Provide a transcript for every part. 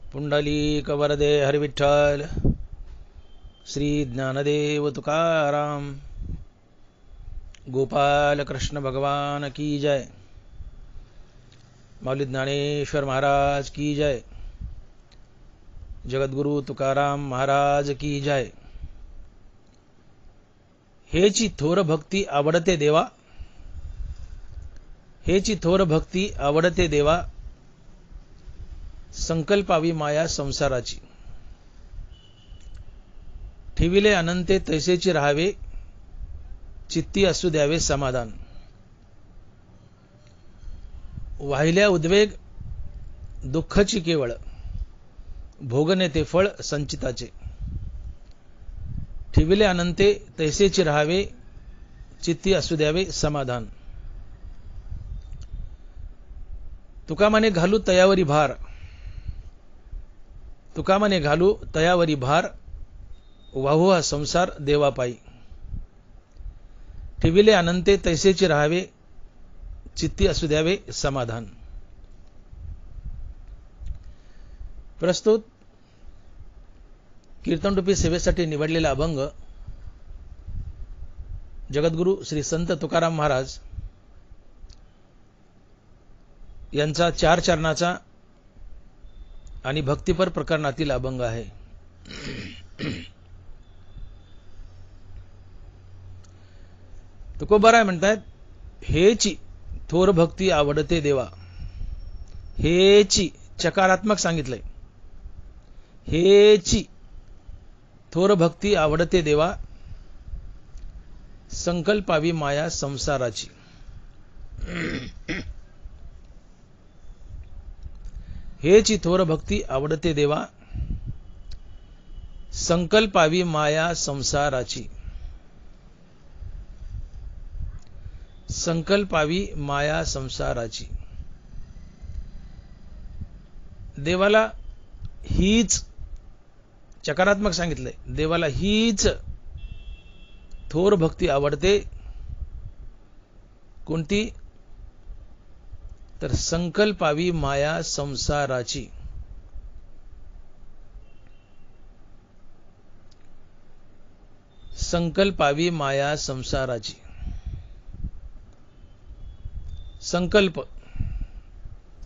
पुंडलीक वरदे हरिविठ्ठल श्री ज्ञानदेव तुकाराम गोपाल कृष्ण भगवान की जय। मौली ज्ञानेश्वर महाराज की जय। जगद्गुरु तुकाराम महाराज की जय। हेची थोर भक्ती आवडते देवा, हेची थोर भक्ती आवडते देवा, संकल्पावी माया संसाराची। ठेविले अनंते तैसेची राहावे, चित्ती असू द्यावे समाधान। वाहिल्या उद्वेग दुःखाची केवळ, भोगणे ते फळ संचिताचे। ठेविले अनंते तैसेची राहावे, चित्ती असू द्यावे समाधान। तुका म्हणे घालू तयावरी भार, तुका म्हणे घालू तयावरी भार, वाहू हा संसार देवापायी। ठेविले अनंते तैसेची राहावे, चित्ती असू द्यावे समाधान। प्रस्तुत कीर्तनरूपी सेवेसाठी निवडलेला अभंग जगद्गुरु श्री संत तुकाराम महाराज यांचा 4 चरणाचा आणि भक्तिपर प्रकरणातील अभंग आहे। तुकोबाराय म्हणतात, हेची थोर भक्ती आवडते देवा। हेची चकारात्मक सांगितलंय। हेची थोर भक्ती आवडते देवा, संकल्पावी माया संसाराची। हेची थोर भक्ती आवडते देवा, संकल्पावी माया संसाराची। संकल्पावी माया संसाराची। देवाला हीच चकारात्मक सांगितलंय, देवाला हीच थोर भक्ती आवडते। कोणती? तर संकल्पावी माया संसाराची। संकल्पावी माया संसाराची। संकल्प,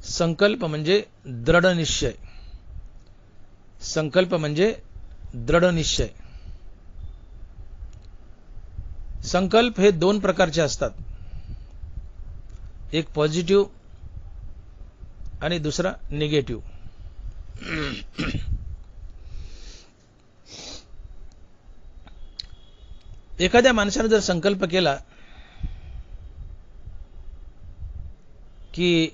संकल्प म्हणजे दृढ निश्चय। संकल्प म्हणजे दृढ निश्चय। संकल्प हे 2 प्रकारचे असतात, एक पॉझिटिव्ह आणि दुसरा निगेटिव्ह। एखाद्या माणसाने जर संकल्प केला की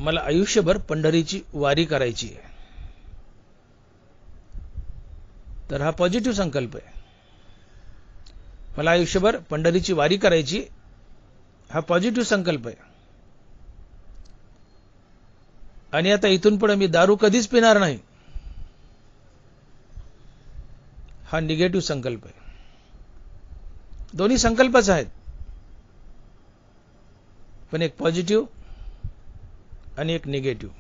मला आयुष्यभर पंढरीची वारी करायची आहे, तर हा पॉझिटिव्ह संकल्प आहे। मला आयुष्यभर पंढरीची वारी करायची, हा पॉझिटिव्ह संकल्प आहे। आणि आता इथून पुढे मी दारू कधीच पिणार नाही, हा निगेटिव्ह संकल्प आहे। दोन्ही संकल्पच आहेत, पण एक पॉझिटिव्ह आणि एक निगेटिव्ह।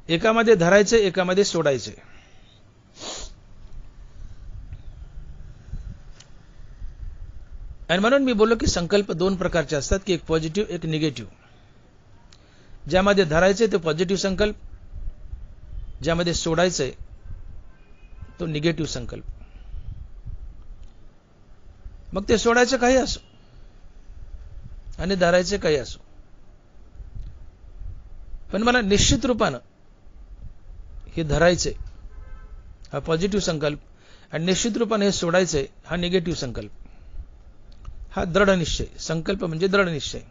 एकामध्ये धरायचे, एकामध्ये सोडायचे। आणि म्हणून मी बोललो की संकल्प 2 प्रकारचे असतात, की एक पॉझिटिव्ह एक निगेटिव्ह। ज्यामध्ये धरायचे ते पॉझिटिव्ह संकल्प, ज्यामध्ये सोडायचे तो निगेटिव्ह संकल्प। मग ते सोडायचे काही असो आणि धरायचे काही असो, पण मला निश्चित रूपानं हे धरायचे, हा पॉझिटिव्ह संकल्प, आणि निश्चित रूपाने हे सोडायचे, हा निगेटिव्ह संकल्प। हा दृढ निश्चय। संकल्प म्हणजे दृढ निश्चय।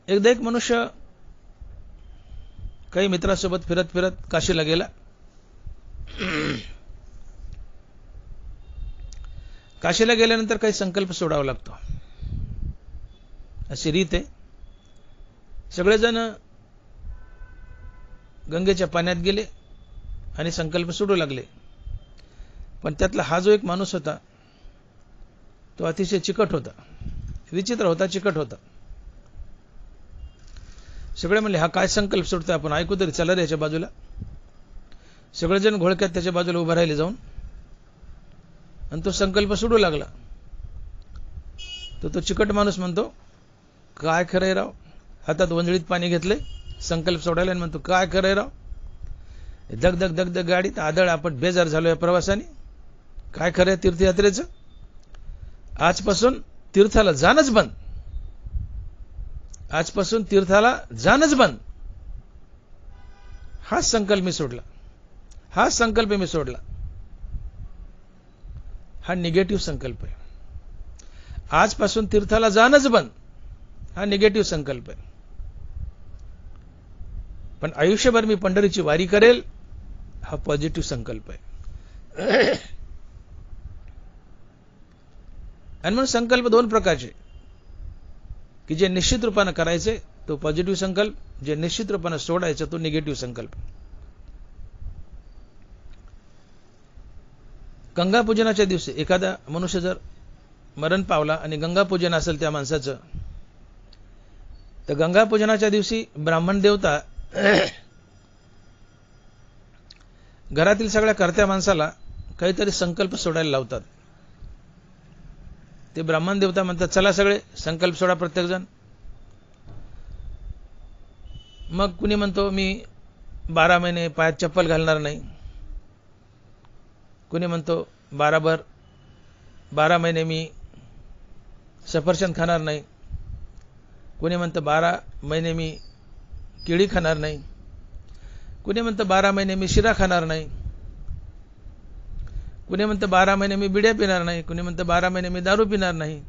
एकदा एक मनुष्य काही मित्रासोबत फिरत फिरत काशीला गेला। काशीला गेल्यानंतर काही संकल्प सोडावा लागतो, अशी रीत आहे। सगळेजण गंगेच्या पाण्यात गेले आणि संकल्प सोडू लागले, पण त्यातला हा जो एक माणूस होता तो अतिशय चिकट होता, विचित्र होता, चिकट होता. सगळे म्हणले हा काय संकल्प सोडतोय, आपण ऐकू तरी चला रे याच्या बाजूला. सगळेजण घोळक्यात त्याच्या बाजूला उभं राहिले जाऊन, आणि तो संकल्प सोडू लागला. तो चिकट माणूस म्हणतो, काय खरंय राव, हातात वंजळीत पाणी घेतलंय संकल्प सोडायला, आणि म्हणतो काय खरंय राव, धग धग धग धग गाडीत आदळ, आपण बेजार झालोय प्रवासाने, काय खरंय तीर्थयात्रेचं, आजपासून तीर्थाला जाणंच बंद, आजपासून तीर्थाला जाणंच बंद. हा संकल्प मी सोडला, हा संकल्प मी सोडला. हा निगेटिव्ह संकल्प आहे. आजपासून तीर्थाला जाणंच बंद, हा निगेटिव्ह संकल्प आहे. पण आयुष्यभर मी पंढरीची वारी करेल, हा पॉझिटिव्ह संकल्प आहे. आणि म्हणून संकल्प दोन प्रकारचे, की जे निश्चित रूपाने करायचे तो पॉझिटिव्ह संकल्प, जे निश्चित रूपाने सोडायचं तो निगेटिव्ह संकल्प. गंगापूजनाच्या दिवशी एखादा मनुष्य जर मरण पावला आणि गंगापूजन असेल त्या माणसाचं, तर गंगापूजनाच्या दिवशी ब्राह्मण देवता घरातील सगळ्या कर्त्या माणसाला काहीतरी संकल्प सोडायला लावतात. ते ब्राह्मण देवता म्हणतात, चला सगळे संकल्प सोडा प्रत्येक जण. मग कुणी म्हणतो मी 12 महिने पायात चप्पल घालणार नाही, कुणी म्हणतो 12 महिने मी सफरचंद खाणार नाही, कुणी म्हणतं 12 महिने मी केळी खाणार नाही, कुणी म्हणतं 12 महिने मी शिरा खाणार नाही, कुणी म्हणतं 12 महिने मी बिड्या पिणार नाही, कुणी म्हणतं 12 महिने मी दारू पिणार नाही.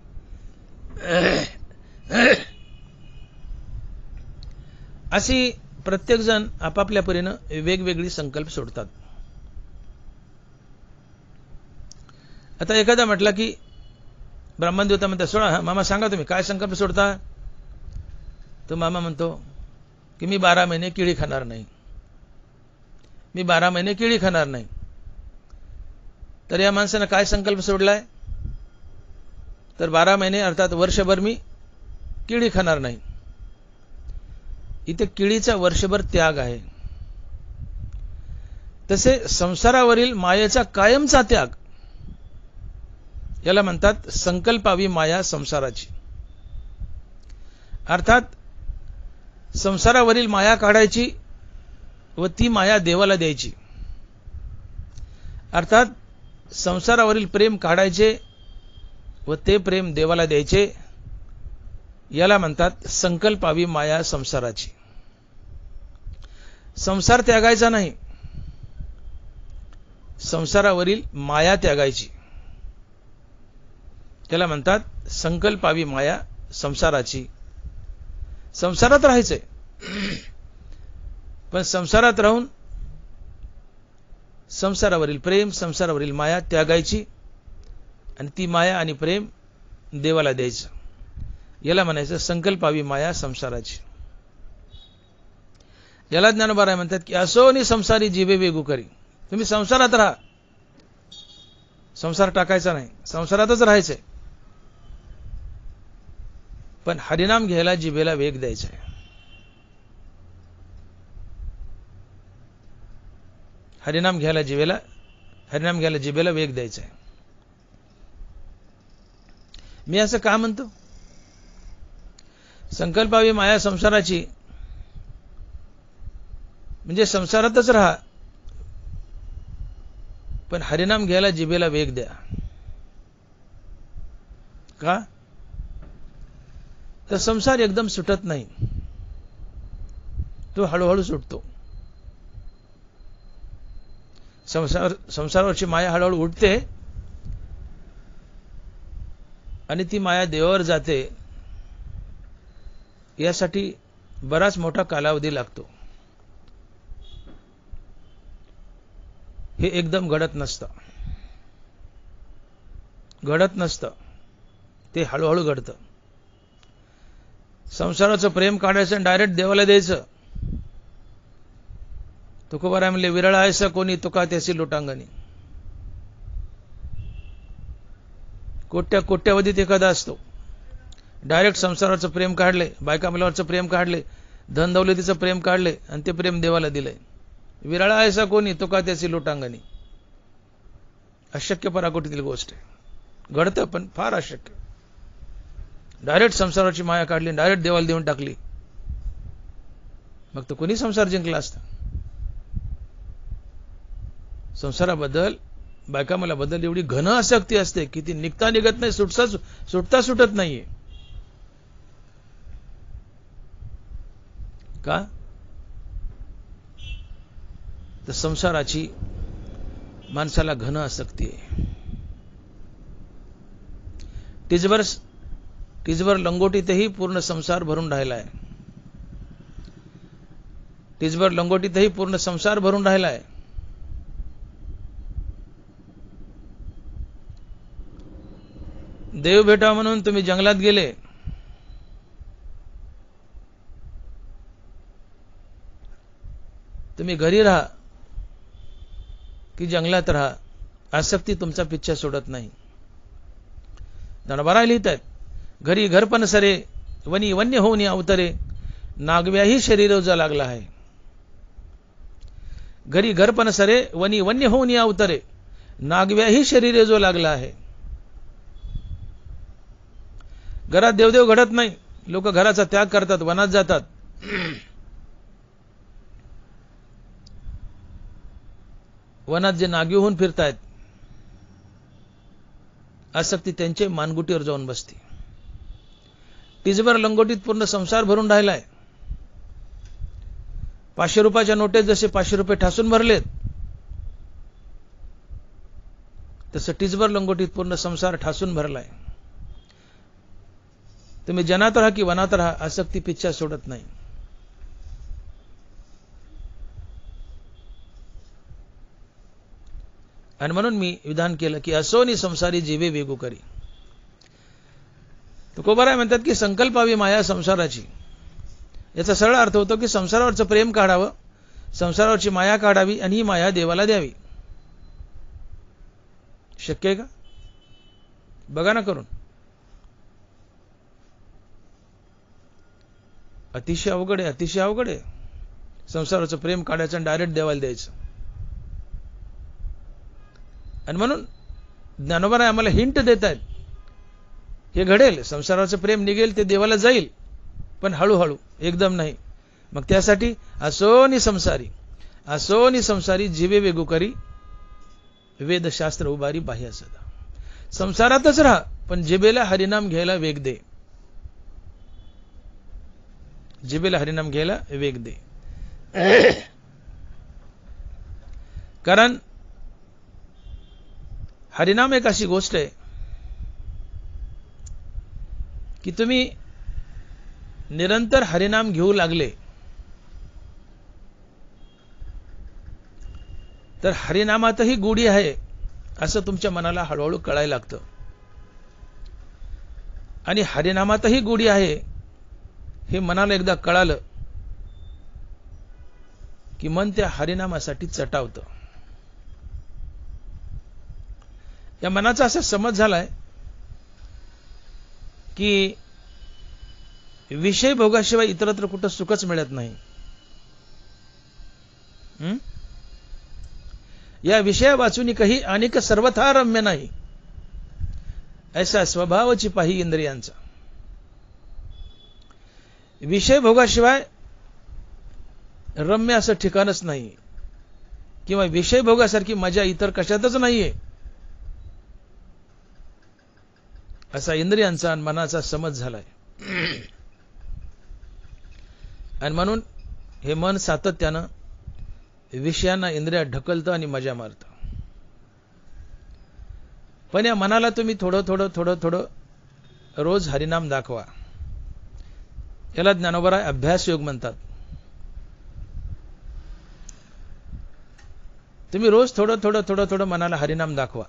अशी प्रत्येक जण आपापल्या परीनं वेगवेगळी संकल्प सोडतात. आता एखादा म्हटला की ब्राह्मण देवता म्हणतात, सोडा मामा, सांगा तुम्ही काय संकल्प सोडता. तो मामा म्हणतो की मी 12 महिने केळी खाणार नाही, मी 12 महिने केळी खाणार नाही. तर या माणसानं काय संकल्प सोडलाय, तर 12 महिने अर्थात वर्षभर मी केळी खाणार नाही. इथे केळीचा वर्षभर त्याग आहे. तसे संसारावरील मायेचा कायमचा त्याग, याला म्हणतात संकल्पावी माया संसाराची. अर्थात संसारावरील माया काढायची व ती माया देवाला द्यायची. अर्थात संसारावरील प्रेम काढायचे व ते प्रेम देवाला द्यायचे, याला म्हणतात संकल्पावी माया संसाराची. संसार त्यागायचा नाही, संसारावरील माया त्यागायची, त्याला म्हणतात संकल्पावी माया संसाराची. संसारात राहायचंय, पण संसारात राहून संसारावरील प्रेम, संसारावरील माया त्यागायची आणि ती माया आणि प्रेम देवाला द्यायचं, याला म्हणायचं संकल्पावी माया संसाराची. याला ज्ञानोबा म्हणतात की असोनी संसारी जीवे वेगू करी. तुम्ही संसारात राहा, संसार टाकायचा नाही, संसारातच राहायचंय, पण हरिनाम घ्यायला जिभेला वेग द्यायचा आहे. हरिनाम घ्यायला जिभेला वेग द्यायचा आहे. मी असं का म्हणतो, संकल्पावी माया संसाराची म्हणजे संसारातच राहा, पण हरिनाम घ्यायला जिभेला वेग द्या. का? तर संसार एकदम सुटत नाही, तो हळूहळू सुटतो. संसारावरची माया हळूहळू उठते आणि ती माया देवावर जाते. यासाठी बराच मोठा कालावधी लागतो. हे एकदम घडत नसतं, ते हळूहळू घडतं. संसाराचं प्रेम काढायचं आणि डायरेक्ट देवाला द्यायचं. तुकोबाराय म्हणले, विरळ आहेस कोणी तुका त्याची लोटांगणी. कोट्यावधीत एखादा असतो, डायरेक्ट संसाराचं प्रेम काढले, बायका मुलावरचं प्रेम काढले, धन दौलतीचं प्रेम काढले आणि ते प्रेम देवाला दिलंय. विरळा ऐसा कोणी तो का त्याची लोटांगणी. अशक्य पराकोटीतील गोष्ट आहे. घडतं पण फार अशक्य. डायरेक्ट संसाराची माया काढली, डायरेक्ट देवाला देऊन टाकली, मग तो कोणी संसार जिंकला असता. संसाराबद्दल, बायका मुलाबद्दल एवढी घन आसक्ती असते की ती निघता निघत नाही, सुटता सुटत नाहीये. का? तर संसाराची माणसाला घन आसक्ती आहे. टिजभर लंगोटीतही पूर्ण संसार भरून राहिला आहे. टिजभर लंगोटीतही पूर्ण संसार भरून राहिला आहे. देव भेटा म्हणून तुम्ही जंगलात गेले, तुम्ही घरी राहा की जंगलात राहा, आसक्ती तुमचा पिच्छा सोडत नाही. दणबारा लिहितात, घरी घरपण सरे वनी वन्य होऊन अवतरे, नागव्याही शरीर जो लागला आहे. घरी घरपण सरे वनी वन्य होऊन अवतरे, नागव्याही शरीर जो लागला आहे. घरात देवदेव घडत नाही, लोक घराचा त्याग करतात, वनात जातात. वनात जे नागी होऊन फिरतायत, आसक्ती त्यांचे मानगुटीवर जाऊन बसते. टिजभर लंगोटीत पूर्ण संसार भरून राहिलाय. 500 रुपयाच्या नोटेत जसे 500 रुपये ठासून भरलेत, तसं टिजभर लंगोटीत पूर्ण संसार ठासून भरलाय. तुम्ही जनात राहा की वनात राहा, आसक्ती पिच्छा सोडत नाही. आणि म्हणून मी विधान केलं की असोनी संसारी जीवे वेगू करी. तुकोबाराय म्हणतात की संकल्पावी माया संसाराची. याचा सरळ अर्थ होतो की संसारावरचं प्रेम काढावं, संसारावरची माया काढावी आणि ही माया देवाला द्यावी. शक्य आहे का? बघा ना करून. अतिशय अवघड आहे, अतिशय अवघड आहे. संसाराचं प्रेम काढायचं आणि डायरेक्ट देवाला द्यायचं. आणि म्हणून ज्ञानोबाराय आम्हाला हिंट देत आहेत, हे घडेल, संसाराचं प्रेम निघेल, ते देवाला जाईल, पण हळूहळू, एकदम नाही. मग त्यासाठी असोनी संसारी जीवे वेगू करी, वेदशास्त्र उभारी बाह्य सदा. संसारातच राहा, पण जिबेला हरिनाम घ्यायला वेग दे. जिबेला हरिनाम घ्यायला वेग दे. कारण हरिनाम एक अशी गोष्ट आहे की तुम्ही निरंतर हरिनाम घेऊ लागले तर हरिनामातही गोडी आहे असं तुमच्या मनाला हळूहळू कळायला लागतं. आणि हरिनामातही गोडी आहे हे मनाला एकदा कळालं की मन त्या हरिनामासाठी चटावतं. या मनाचा असा समज झालाय की विषय भोगाशिवाय इतरत्र कुठं सुखच मिळत नाही. या विषया वाचून काही अनेक सर्वथा रम्य नाही, ऐसा स्वभावची पाही इंद्रियांचा. विषय भोगाशिवाय रम्य असं ठिकाणच नाही, किंवा विषय भोगासारखी मजा इतर कशातच नाहीये, असा इंद्रियांचा आणि मनाचा समज झालाय. आणि म्हणून हे मन सातत्यानं विषयांना इंद्रियात ढकलतं आणि मजा मारतं. पण या मनाला तुम्ही थोडं रोज हरिनाम दाखवा. याला ज्ञानोबराय अभ्यास योग म्हणतात. तुम्ही रोज थोडं मनाला हरिनाम दाखवा.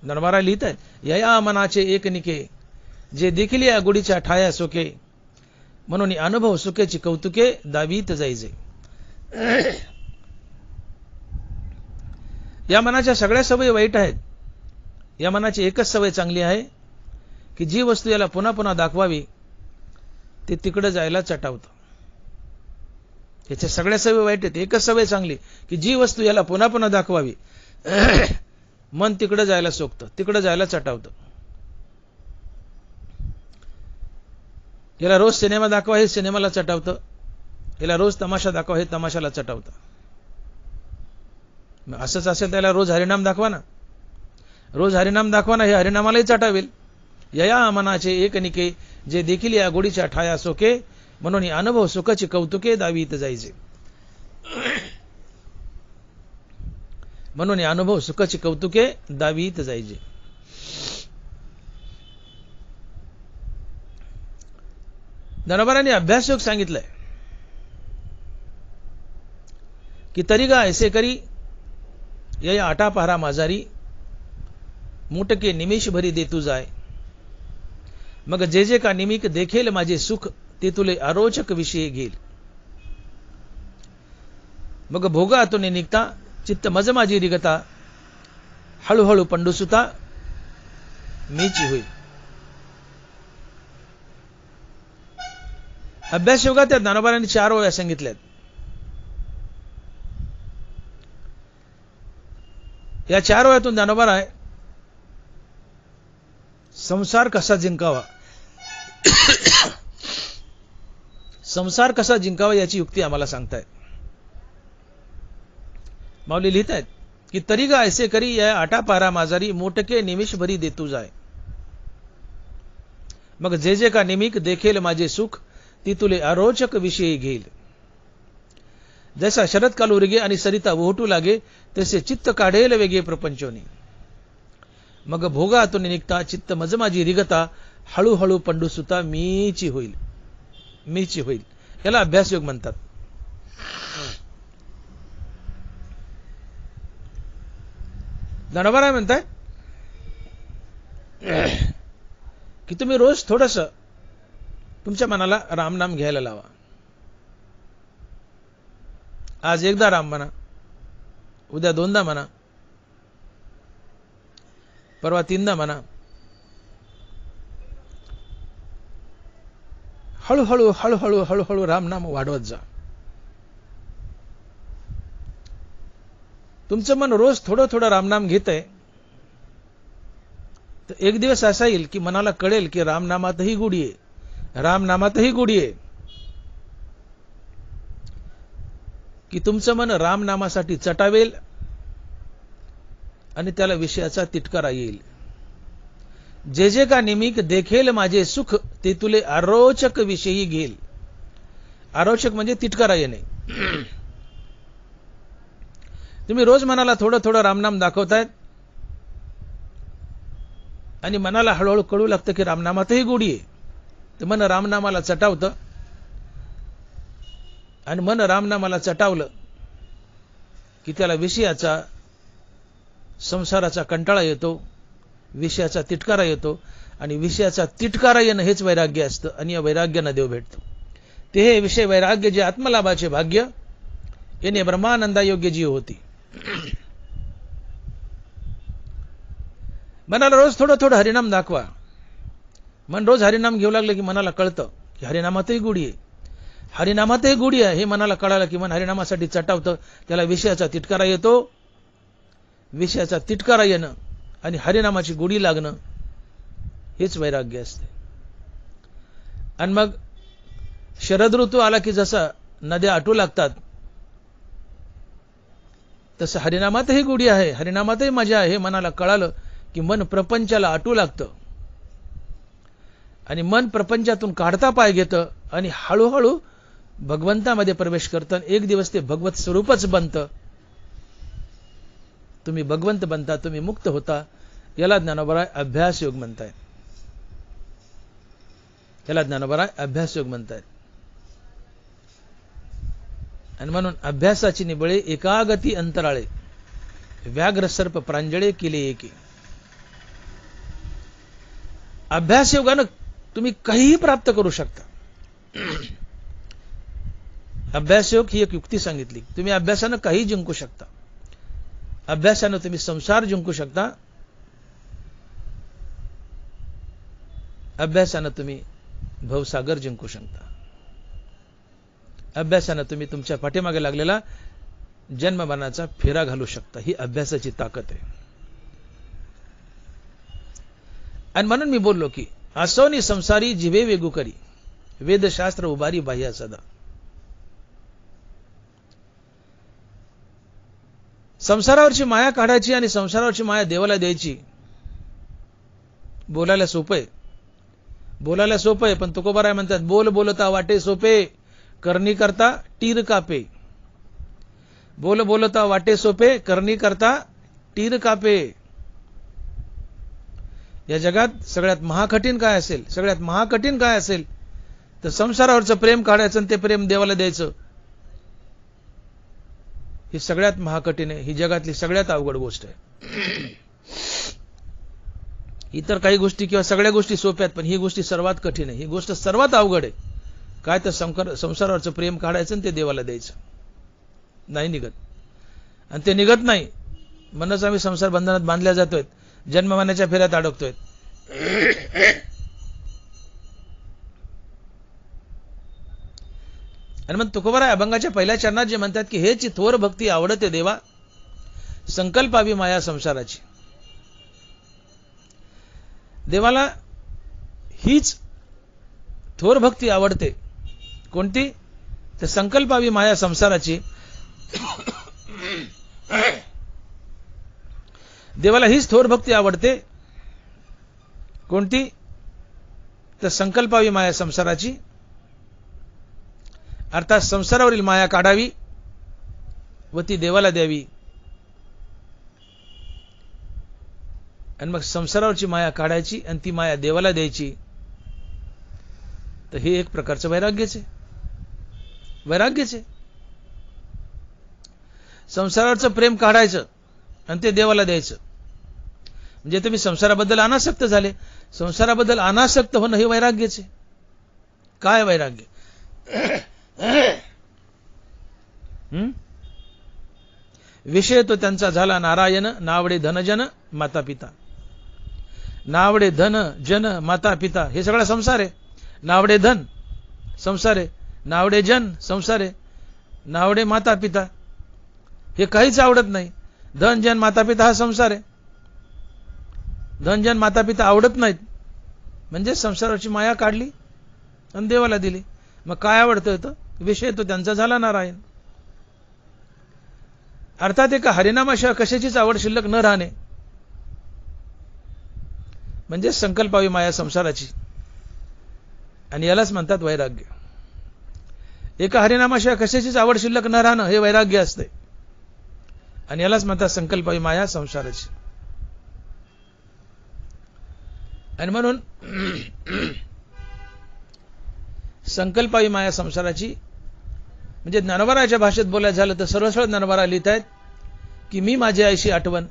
ज्ञानोबराय लिहित आहेत, या मनाचे एक निके, जे देखील या गुढीच्या ठाया सोके, म्हणून अनुभव सुखेची कौतुके दावीत जायचे. या मनाच्या सगळ्या सवयी वाईट आहेत. या मनाची एकच सवय चांगली आहे की जी वस्तू याला पुन्हा पुन्हा दाखवावी ते तिकडे जायला चटावतं. याच्या सगळ्या सवय वाईट आहेत, एकच सवय चांगली की जी वस्तू याला पुन्हा पुन्हा दाखवावी मन तिकडे जायला सोकतं, तिकडे जायला चटावतं. याला रोज सिनेमा दाखवा हे सिनेमाला चटावतं, याला रोज तमाशा दाखवा हे तमाशाला चटावतं. असंच असेल त्याला रोज हरिनाम दाखवा ना, रोज हरिनाम दाखवा ना, हे हरिनामालाही चटावेल. यया मनाचे एकनिके जे देखील या गोडीच्या ठाया सोके, म्हणून अनुभव सुखाची कौतुके दावीत जायचे. म्हणून अनुभव सुखाची कौतुके दावीत जायचे. ज्ञानोबांनी अभ्यासयोग सांगितलंय की तरीगा ऐसे करी या आटा पहारा माझारी, मुटके निमिष भरी देतू जाय. मग जे जे का निमिक देखेल माझे सुख, ते तुले अरोचक विषय घेईल. मग भोगातून निघता चित्त मज माझी रिगता, हळूहळू पंडुसुता मीची होईल. अभ्यास योगात त्या ज्ञानोबांनी 4 ओव्या सांगितल्यात. या 4 ओव्यातून ज्ञानोबा संसार कसा जिंकावा, संसार कसा जिंकावा याची युक्ती आम्हाला सांगतायत. माऊली लिहितायत की तरीगा ऐसे करी या आटा पारा माझारी, मोटके निमिष भरी देतू जाय. मग जे जे का निमिक देखेल माझे सुख, ती तुले अरोचक विषयी घेईल. जैसा शरद काल उरगे आणि सरिता ओहटू लागे, तसे चित्त काढेल वेगे प्रपंचोनी. मग भोगातून निघता चित्त मज माझी रिगता, हळूहळू पंडुसुता मीची होईल, मीची होईल. याला अभ्यासयोग म्हणतात. ज्ञानोबा म्हणताय की तुम्ही रोज थोडस तुमच्या मनाला रामनाम घ्यायला लावा. आज एकदा राम म्हणा, उद्या 2दा म्हणा, परवा 3दा म्हणा. हळूहळू हळूहळू हळूहळू रामनाम वाढवत जा. तुमचं मन रोज थोडं थोडं रामनाम घेतंय, तर एक दिवस असा येईल की मनाला कळेल की रामनामातही गुढी आहे, रामनामातही गुढी आहे. की तुमचं मन रामनामासाठी चटावेल आणि त्याला विषयाचा तिटकारा येईल. जे जे का निमिक देखेल माझे सुख, ते तुले अरोचक विषयी घेईल. अरोचक म्हणजे तिटकारा येणे. तुम्ही रोज मनाला थोडं थोडं रामनाम दाखवतायत आणि मनाला हळूहळू कळू लागतं की रामनामातही गोडी आहे, तर मन रामनामाला चटावतं. आणि मन रामनामाला चटावलं की त्याला विषयाचा, संसाराचा कंटाळा येतो, विषयाचा तिटकारा येतो. आणि विषयाचा तिटकारा येणं हेच वैराग्य असतं. आणि या वैराग्यानं देव भेटतो. ते हे विषय वैराग्य जे आत्मलाभाचे भाग्य, येणे ब्रह्मानंदा योग्य जीव होती. मनाला रोज थोडं थोडं हरिनाम दाखवा. मन रोज हरिनाम घेऊ लागलं की मनाला कळतं की हरिनामातही गुढी आहे, हरिनामातही गुढी आहे. हे मनाला कळालं की मन हरिनामासाठी चटावतं, त्याला विषयाचा तिटकारा येतो. विषयाचा तिटकारा येणं आणि हरिनामाची गुढी लागणं हेच वैराग्य असते. आणि मग शरद ऋतू आला की जसा नद्या आटू लागतात, तसं हरिनामातही गुढी आहे, हरिनामातही मजा आहे. हे मनाला कळालं की मन प्रपंचाला आटू लागतं आणि मन प्रपंचातून काढता पाय घेतं आणि हळूहळू भगवंतामध्ये प्रवेश करतं. एक दिवस ते भगवत स्वरूपच बनतं. तुम्ही भगवंत बनता, तुम्ही मुक्त होता. याला ज्ञानोबा अभ्यास योग म्हणतायत. याला ज्ञानोबा अभ्यास योग म्हणतायत. आणि म्हणून अभ्यासाची निबळे एकागती अंतराळे, व्याघ्र सर्प प्रांजळे केले एकी. अभ्यास योगानं तुम्ही काहीही प्राप्त करू शकता. अभ्यास योग ही एक युक्ती सांगितली. तुम्ही अभ्यासानं काही जिंकू शकता. अभ्यासानं तुम्ही संसार जिंकू शकता. अभ्यासानं तुम्ही भवसागर जिंकू शकता. अभ्यासानं तुम्ही तुमच्या पाठीमागे लागलेला जन्ममरणाचा फेरा घालू शकता. ही अभ्यासाची ताकद आहे. आणि म्हणून मी बोललो की असोनी संसारी जिवे वेगू करी, वेदशास्त्र उभारी बाह्या सदा. संसारावरची माया काढायची आणि संसारावरची माया देवाला द्यायची. बोलायला सोपं आहे, बोलायला सोपं आहे, पण तुकोबाराय म्हणतात बोल बोलता वाटे सोपे, करणी करता टीर कापे. बोल बोलता वाटे सोपे, करणी करता टीर कापे. या जगात सगळ्यात महाकठीण काय असेल, सगळ्यात महाकठीण काय असेल तर संसारावरचं प्रेम काढायचं आणि ते प्रेम देवाला द्यायचं. ही सगळ्यात महाकठीण आहे. ही जगातली सगळ्यात अवघड गोष्ट आहे. इतर काही गोष्टी किंवा सगळ्या गोष्टी सोप्या आहेत, पण ही गोष्ट सर्वात कठीण आहे. ही गोष्ट सर्वात अवघड आहे. काय तर संसारावरचं प्रेम काढायचं आणि ते देवाला द्यायचं. नाही निघत, आणि ते निघत नाही म्हणूनच आम्ही संसार बंधनात बांधल्या जातोय, जन्ममरणाच्या फेऱ्यात अडकतोय. आणि मग तुकोबाराय अभंगाच्या पहिल्या चरणात जे म्हणतात की हेची थोर भक्ती आवडते देवा, संकल्पावी माया संसाराची. देवाला हीच थोर भक्ती आवडते. कोणती? तर संकल्पावी माया संसाराची. देवाला हीच थोर भक्ती आवडते. कोणती? तर संकल्पावी माया संसाराची. अर्थात संसारावरील माया काढावी व ती देवाला द्यावी. आणि मग संसारावरची माया काढायची आणि ती माया देवाला द्यायची. तर हे एक प्रकारचं वैराग्यच आहे. वैराग्यच आहे. संसारावरचं प्रेम काढायचं आणि ते देवाला द्यायचं. म्हणजे तुम्ही संसाराबद्दल अनासक्त झाले. संसाराबद्दल अनासक्त होणं हे वैराग्यच आहे. काय वैराग्य? विषय तो त्यांचा झाला नारायण, नावडे धनजन माता पिता. नावडे धन जन माता पिता हे सगळा संसार आहे. नावडे धन संसार आहे, नावडे जन संसार आहे, नावडे माता पिता हे काहीच आवडत नाही. धन जन माता पिता हा संसार आहे. धन जन माता पिता आवडत नाहीत म्हणजे संसाराची माया काढली आणि देवाला दिली. मग काय आवडतं तर विषय तो त्यांचा झाला नारायण. अर्थात एका हरिनामाशिवाय कशाचीच आवड शिल्लक न राहणे म्हणजे संकल्पावी माया संसाराची. आणि यालाच म्हणतात वैराग्य. एका हरिनामाशिवाय कशाचीच आवड शिल्लक न राहणं हे वैराग्य असते. आणि यालाच म्हणतात संकल्पावी माया संसाराची. आणि म्हणून संकल्पावी माया संसाराची म्हणजे ज्ञानोबाराच्या भाषेत बोलायचं झालं तर सर्वसळ ज्ञानोबा लिहित आहेत की मी माझी आईशी आठवण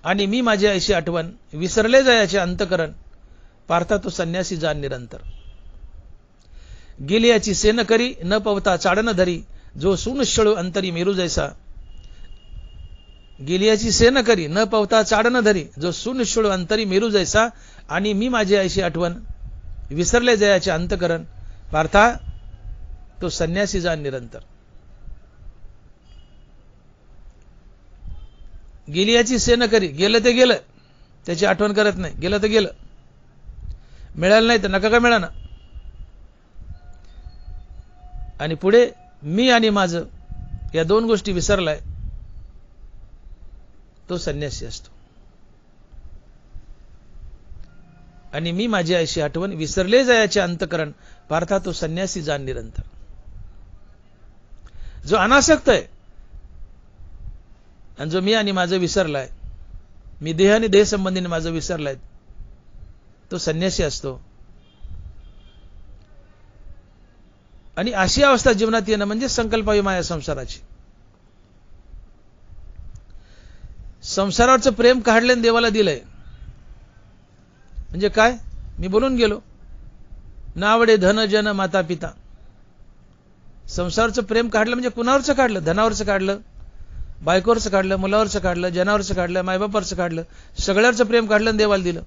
आणि मी माझी आईशी आठवण विसरले जायाचे अंतकरण पार्था तो संन्यासी जाण निरंतर. गेली याची सेन करी न पवता चाडन धरी जो सून शळू अंतरी मेरू जैसा. गेली याची सेन करी न पवता चाडन धरी जो सून शळू अंतरी मेरू जैसा. आणि मी माझी आईशी आठवण विसरले जायाचे अंतकरण पार्था तो संन्यासी जाण निरंतर. गेली याची सेन करी, गेलं ते गेलं, त्याची आठवण करत नाही. गेलं तर गेलं, मिळालं नाही तर नका का मिळाना. आणि पुढे मी आणि माझं या दोन गोष्टी विसरलाय तो संन्यासी असतो. आणि मी माझी आईशी आठवण विसरले जायाचे अंतकरण पार्था तो संन्यासी जाण निरंतर. जो अनासक्त आहे आणि जो मी आणि माझं विसरलाय, मी देह आणि देह संबंधीने माझं विसरलाय, तो संन्यासी असतो. आणि अशी अवस्था जीवनात येणं म्हणजे संकल्पावी माया संसाराची. संसारावरचं प्रेम काढले आणि देवाला दिलंय म्हणजे काय? मी बोलून गेलो. नावडे धन जन माता पिता. संसाराचं प्रेम काढलं म्हणजे कुणावरचं काढलं? धनावरचं काढलं, बायकोवरचं काढलं, मुलावरचं काढलं, जनावरचं काढलं, मायबापावरचं काढलं, सगळ्यावरचं प्रेम काढलं आणि देवाला दिलं.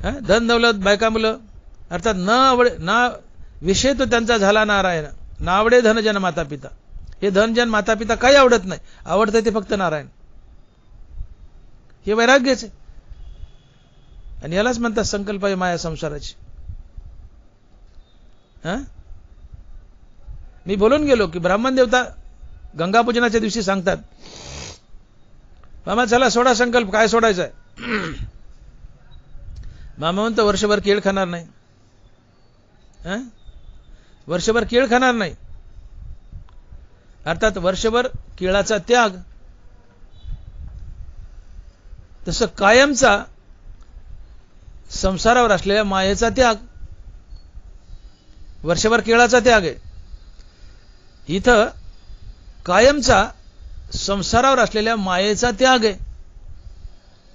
धन दौलत बायका मुलं, अर्थात ना विषय तो त्यांचा झाला नारायण, नावडे धनजन माता पिता. हे धनजन माता पिता काही आवडत नाही, आवडतं ते फक्त नारायण. हे वैराग्यच आहे. आणि यालाच म्हणतात संकल्पाय माया संसाराची. मी बोलून गेलो की ब्राह्मण देवता गंगापूजनाच्या दिवशी सांगतात, मामा चला सोडा संकल्प. काय सोडायचा आहे? मामा म्हणतो वर्षभर केळ खाणार नाही. वर्षभर केळ खाणार नाही, अर्थात वर्षभर केळाचा त्याग. तसं कायमचा संसारावर असलेल्या मायेचा त्याग. वर्षभर केळाचा त्याग आहे, इथं कायमचा संसारावर असलेल्या मायेचा त्याग आहे.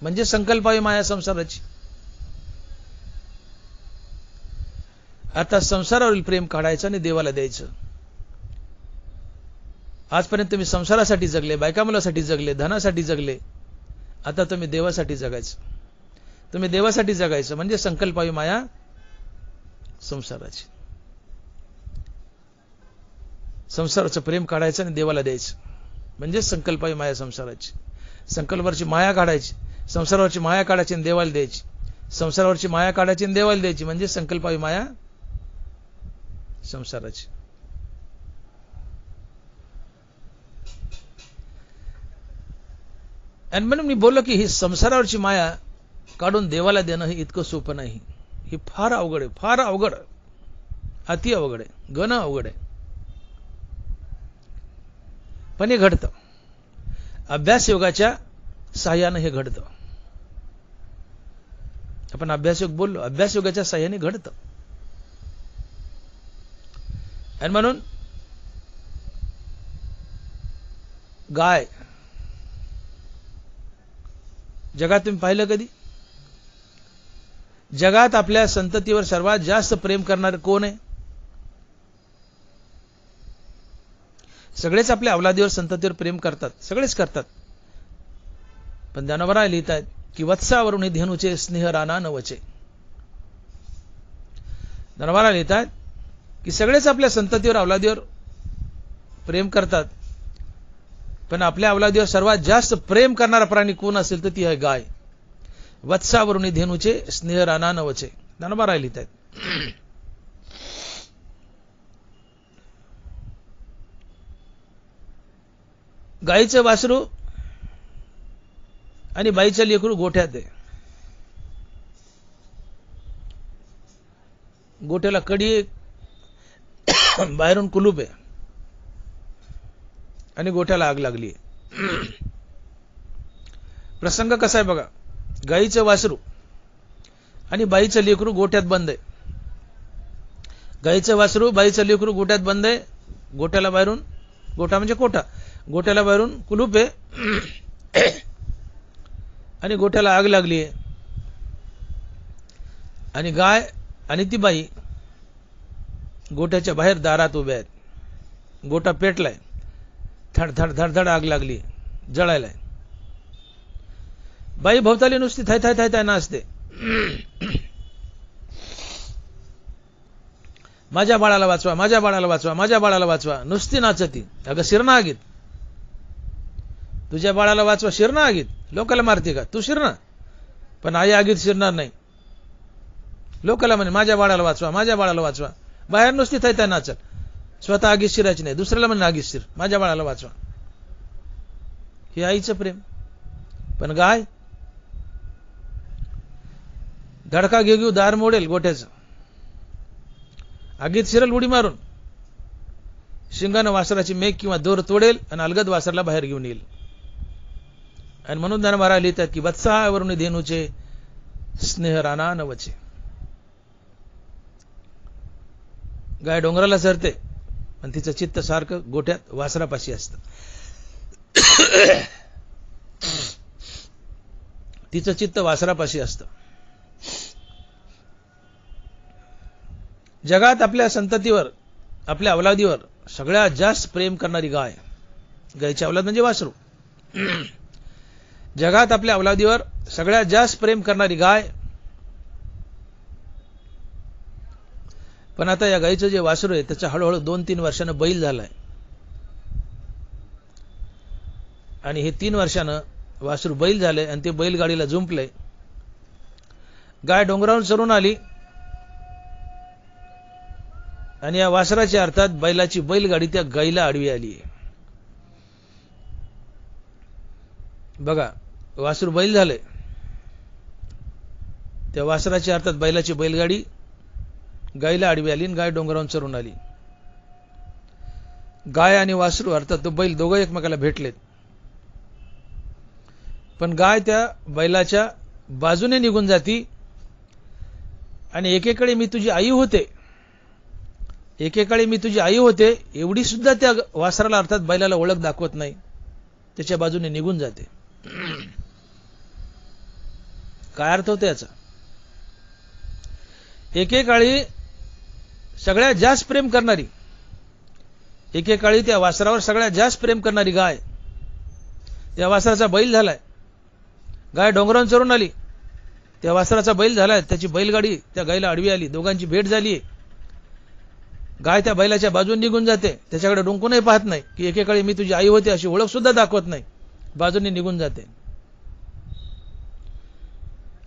म्हणजे संकल्पावी माया संसाराची. आता संसारावरील प्रेम काढायचं आणि देवाला द्यायचं. आजपर्यंत तुम्ही संसारासाठी जगले, बायका मुलासाठी जगले, धनासाठी जगले. आता तुम्ही देवासाठी जगायचं. तुम्ही देवासाठी जगायचं म्हणजे संकल्पावी माया संसाराची. संसाराचं प्रेम काढायचं आणि देवाला द्यायचं म्हणजे संकल्पावी माया संसाराची. संकल्पावरची माया काढायची, संसारावरची माया काढायची आणि देवाला द्यायची. संसारावरची माया काढायची आणि देवाला द्यायची म्हणजे संकल्पावी माया संसाराची. आणि म्हणून मी बोललो की ही संसारावरची माया काढून देवाला देणं हे इतकं सोपं नाही. हे फार अवघड आहे, फार अवघड, अति अवघड आहे, गण अवघड आहे. पण हे घडतं. अभ्यास योगाच्या साह्यानं हे घडतं. आपण अभ्यास योग बोललो, अभ्यास योगाच्या साह्याने घडतं. आणि म्हणून गाय जगात तुम्ही पाहिलं कधी? जगात आपल्या संततीवर सर्वात जास्त प्रेम करणारे कोण आहे? सगळेच आपल्या अवलादीवर संततीवर प्रेम करतात, सगळेच करतात. पण ज्ञानोबा लिहितात की वत्सावरून धेनुचे स्नेह राना नवचे. ज्ञानोबा लिहितात की सगळेच आपल्या संततीवर अवलादीवर प्रेम करतात, पण आपल्या अवलादीवर सर्वात जास्त प्रेम करणारा प्राणी कोण असेल तर ती आहे गाय. वत्सावरून धेनुचे स्नेह राना नवचे. ज्ञानोबा लिहितात. गाईचं वासरू आणि बाईचं लेकरू गोठ्यात आहे. गोठ्याला कडी आहे, बाहेरून कुलूप आहे आणि गोठ्याला आग लागली आहे. प्रसंग कसा आहे बघा. गाईचं वासरू आणि बाईचं लेकरू गोठ्यात बंद आहे. गाईचं वासरू, बाईचं लेकरू गोठ्यात बंद आहे. गोठ्याला बाहेरून, गोठा म्हणजे कोठा, गोठ्याला बाहेरून कुलूप आहे आणि गोठ्याला आग लागली आहे. आणि गाय आणि ती बाई गोठ्याच्या बाहेर दारात उभ्या आहेत. गोठा पेटलाय, धड धड धड धड आग लागली, जळायलाय. बाई भोवताली नुसती थाय थाय थाय थाय नाचते. माझ्या बाळाला वाचवा, माझ्या बाळाला वाचवा, माझ्या बाळाला वाचवा, नुसती नाचती. अगं शिरणा आगीत, तुझ्या बाळाला वाचवा, शिरणा आगीत. लोकाला मारते का तू? शिरणा. पण आई आगीत शिरणार नाही. लोकाला म्हणे माझ्या बाळाला वाचवा, माझ्या बाळाला वाचवा. बाहेर नुसती थाय थाय नाचत, स्वतः आगीत शिरायची नाही, दुसऱ्याला म्हणे आगीत शिर, माझ्या बाळाला वाचवा. हे आईचं प्रेम. पण गाय धडका घेऊ घेऊ दार मोडेल गोठ्याचं, आगीत शिरल उडी मारून, शिंगानं वासराची मेघ किंवा दोर तोडेल आणि अलगद वासरला बाहेर घेऊन येईल. आणि म्हणून ज्ञानोबा लिहितात की वत्सावरून धेनुचे स्नेह राना नवचे. गाय डोंगराला सरते पण तिचं चित्त सारखं गोठ्यात वासरापाशी असतं. तिचं चित्त वासरापाशी असतं. जगात आपल्या संततीवर, आपल्या अवलादीवर सगळ्यात जास्त प्रेम करणारी गाय. गायची अवलाद म्हणजे वासरू. जगात आपल्या अवलादीवर सगळ्यात जास्त प्रेम करणारी गाय पण आता या गाईचं जे वासरू आहे त्याचा हळूहळू 2-3 वर्षानं बैल झालाय आणि हे 3 वर्षानं वासरू बैल झाले आणि ते बैलगाडीला जुंपले. गाय डोंगरावरून चरून आली आणि या वासराच्या अर्थात बैलाची बैलगाडी त्या गाईला आडवी आली. बघा, वासरू बैल झाले, त्या वासराच्या अर्थात बैलाची बैलगाडी गायला आडवी आली आणि गाय डोंगरावरून चरून आली. गाय आणि वासरू अर्थात तो बैल दोघं एकमेकाला भेटलेत, पण गाय त्या बैलाच्या बाजूने निघून जाती आणि एकेकाळी मी तुझी आई होते, एकेकाळी मी तुझी आई होते एवढी सुद्धा त्या वासराला अर्थात बैलाला ओळख दाखवत नाही, त्याच्या बाजूने निघून जाते. काय अर्थ होतो याचा? एकेकाळी सगळ्यात जास्त प्रेम करणारी, एकेकाळी त्या वासरावर सगळ्यात जास्त प्रेम करणारी गाय त्या वासराचा बैल झालाय. गाय डोंगरावरून चरून आली, त्या वासराचा बैल झालाय, त्याची बैलगाडी त्या गायला आडवी आली, दोघांची भेट झाली. गाय त्या बैलाच्या बाजून निघून जाते, त्याच्याकडे डोंकूनही पाहत नाही की एकेकाळी मी तुझी आई होते अशी ओळख सुद्धा दाखवत नाही, बाजूने निघून जाते.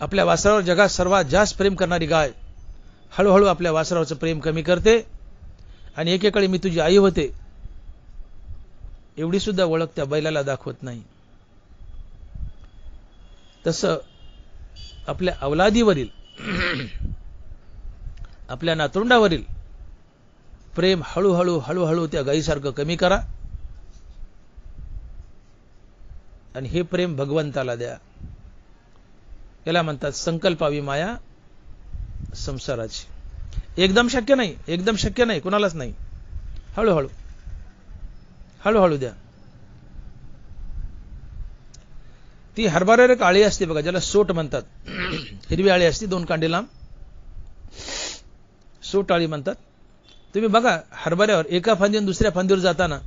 आपल्या वासरावर जगात सर्वात जास्त प्रेम करणारी गाय हळूहळू आपल्या वासरावरचं प्रेम कमी करते आणि एकेकाळी मी तुझी आई होते एवढी सुद्धा ओळख त्या बैलाला दाखवत नाही. तसं आपल्या अवलादीवरील, आपल्या नातरुंडावरील प्रेम हळूहळू हळूहळू त्या गायीसारखं कमी करा आणि हे प्रेम भगवंताला द्या. याला म्हणतात संकल्पावी माया संसाराची. एकदम शक्य नाही, एकदम शक्य नाही, कुणालाच नाही. हळूहळू हळूहळू द्या. ती हरभऱ्यावर एक आळी असते बघा, ज्याला सोट म्हणतात. हिरवी आळी असते, 2 कांडे लांब, सोट आळी म्हणतात. तुम्ही बघा हरभऱ्यावर एका फांदीवर दुसऱ्या फांदीवर जाताना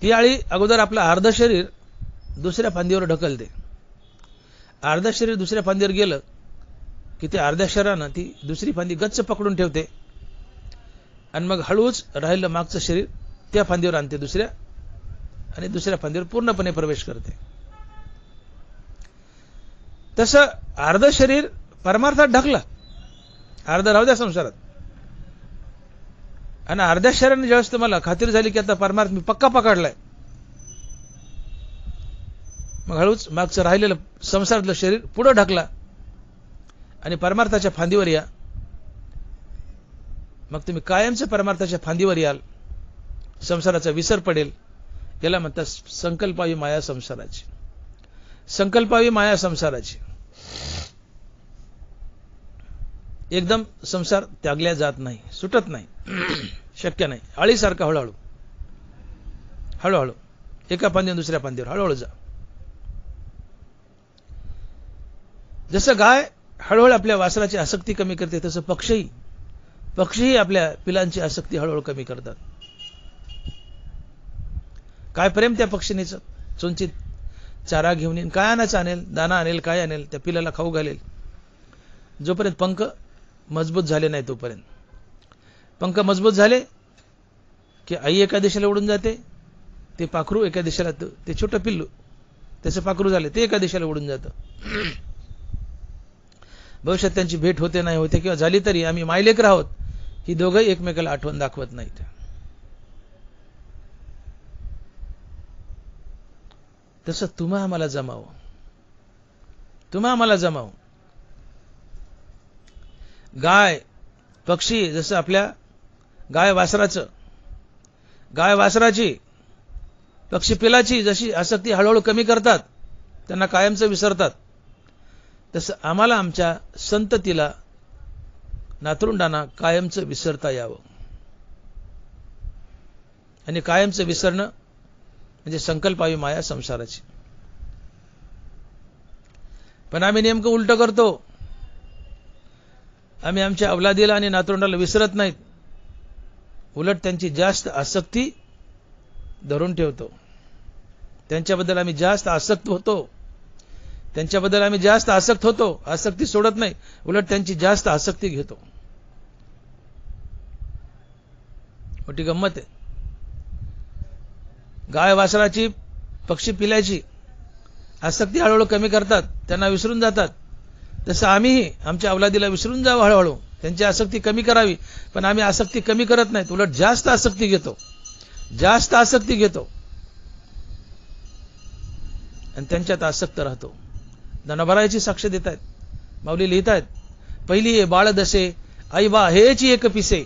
ती आळी अगोदर आपलं अर्ध शरीर दुसऱ्या फांदीवर ढकलते. अर्ध शरीर दुसऱ्या फांदीवर गेलं की ते अर्ध्या शरीरानं ती दुसरी फांदी गच्च पकडून ठेवते आणि मग हळूच राहिलं मागचं शरीर त्या फांदीवर आणते दुसऱ्या, आणि दुसऱ्या फांदीवर पूर्णपणे प्रवेश करते. तसं अर्ध शरीर परमार्थात ढकला, अर्ध राहू द्या संसारात, आणि अर्ध्या शरीराने ज्यावेळेस तुम्हाला खात्री झाली की आता परमार्थ मी पक्का पकडलाय, मग हळूच मागचं राहिलेलं संसारातलं शरीर पुढे ढकला आणि परमार्थाच्या फांदीवर या. मग तुम्ही कायमचं परमार्थाच्या फांदीवर याल, संसाराचा विसर पडेल. याला म्हणतात संकल्पावी माया संसाराची. संकल्पावी माया संसाराची. एकदम संसार त्यागल्या जात नाही, सुटत नाही, शक्य नाही. आळीसारखा हळूहळू हळूहळू एका फांदीवर दुसऱ्या फांदीवर हळूहळू जा. जसं गाय हळूहळू आपल्या वासराची आसक्ती कमी करते, तसं पक्षीही आपल्या पिलांची आसक्ती हळूहळू कमी करतात. काय प्रेम त्या पक्षीनेच, चुंचित चारा घेऊन येईन, काय आणायचं आणेल, दाना आणेल, काय आणेल, त्या पिलाला खाऊ घालेल. जोपर्यंत पंख मजबूत झाले नाही तोपर्यंत. पंख मजबूत झाले की आई एका दिशेला उडून जाते, ते पाखरू एका दिशेला, ते छोटं पिल्लू त्याचं पाखरू झाले ते एका दिशेला उडून जातं. भविष्यात त्यांची भेट होते नाही होते, किंवा झाली तरी आम्ही मायलेकर आहोत ही दोघंही एकमेकाला आठवण दाखवत नाहीत. तसं तुम्हा आम्हाला जमावं, तुम्हा आम्हाला जमावं. गाय पक्षी जसं आपल्या गाय वासराची पक्षी पिलाची जशी आसक्ती हळूहळू कमी करतात, त्यांना कायमचं विसरतात, तसं आम्हाला आमच्या संततीला, नातरुंडांना कायमचं विसरता यावं. आणि कायमचं विसरणं म्हणजे संकल्पावी माया संसाराची. पण आम्ही नेमकं उलट करतो. आम्ही आमच्या अवलादीला आणि नातरुंडाला विसरत नाहीत, उलट त्यांची जास्त आसक्ती धरून ठेवतो, त्यांच्याबद्दल आम्ही जास्त आसक्त होतो. त्यांच्याबद्दल आम्ही जास्त आसक्त होतो, आसक्ती सोडत नाही, उलट त्यांची जास्त आसक्ती घेतो. मोठी गंमत आहे. गाय वासराची, पक्षी पिल्याची आसक्ती हळूहळू कमी करतात, त्यांना विसरून जातात. तसं आम्हीही आमच्या अवलादीला विसरून जावं हळूहळू, त्यांची आसक्ती कमी करावी. पण आम्ही आसक्ती कमी करत नाहीत, उलट जास्त आसक्ती घेतो, जास्त आसक्ती घेतो आणि त्यांच्यात आसक्त राहतो. धनभरायची साक्ष देत आहेत, माऊली लिहित आहेत, पहिली ये बाळ दसे आई बा हेची एक पिसे,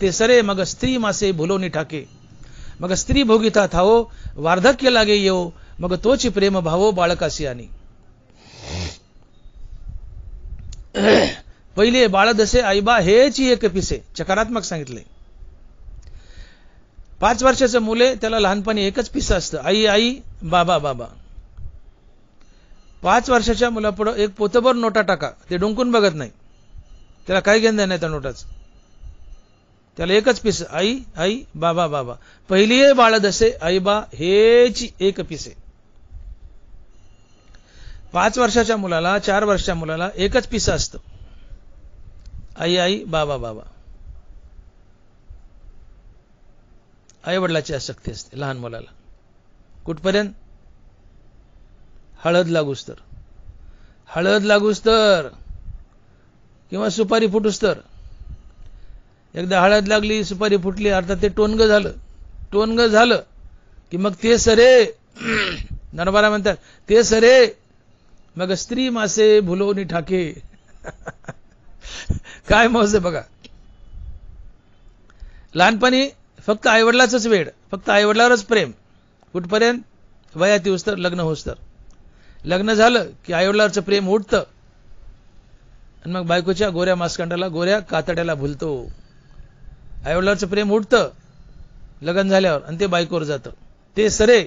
ते सरे मग स्त्री मासे भुलोनी ठाके, मग स्त्री भोगिता थावो वार्धक्य लागे येवो, मग तोची प्रेम भावो बाळकासी आनी. पहिले बाळ दसे आईबा हेची एक पिसे, चकारात्मक सांगितले. 5 वर्षाचं मुले, त्याला लहानपणी एकच पिसं असतं, आई आई बाबा बाबा. 5 वर्षाच्या मुलापुढे एक पोतभर नोटा टाका, ते डुंकून बघत नाही, त्याला काय घेणं देणं नाही त्या नोटाचं. त्याला एकच पिस, आई आई बाबा बाबा. पहिली आहे बाळ दसे आईबा हेची एक पिसे. 5 वर्षाच्या मुलाला, 4 वर्षाच्या मुलाला एकच पिसं असतं, आई आई बाबा बाबा. आई वडिलाची आसक्ती असते लहान मुलाला. कुठपर्यंत? हळद लागूस तर, हळद लागूस तर, किंवा सुपारी फुटूस तर. एकदा हळद लागली, सुपारी फुटली, अर्थात ते टोनगं झालं. टोनगं झालं की मग ते सरे, नरबारा म्हणतात ते सरे मग स्त्री मासे भुलोनी ठाके. काय मौज आहे बघा. लहानपणी फक्त आईवडिलाचंच वेड, फक्त आईवडिलावरच प्रेम. कुठपर्यंत? वयात येऊस तर, लग्न होस तर. लग्न झालं की आईवडिलावरचं प्रेम उठतं आणि मग बायकोच्या गोऱ्या मास्कांडाला, गोऱ्या कातड्याला भुलतो. आईवडिलावरचं प्रेम उठतं लग्न झाल्यावर आणि ते बायकोवर जातं. ते सरे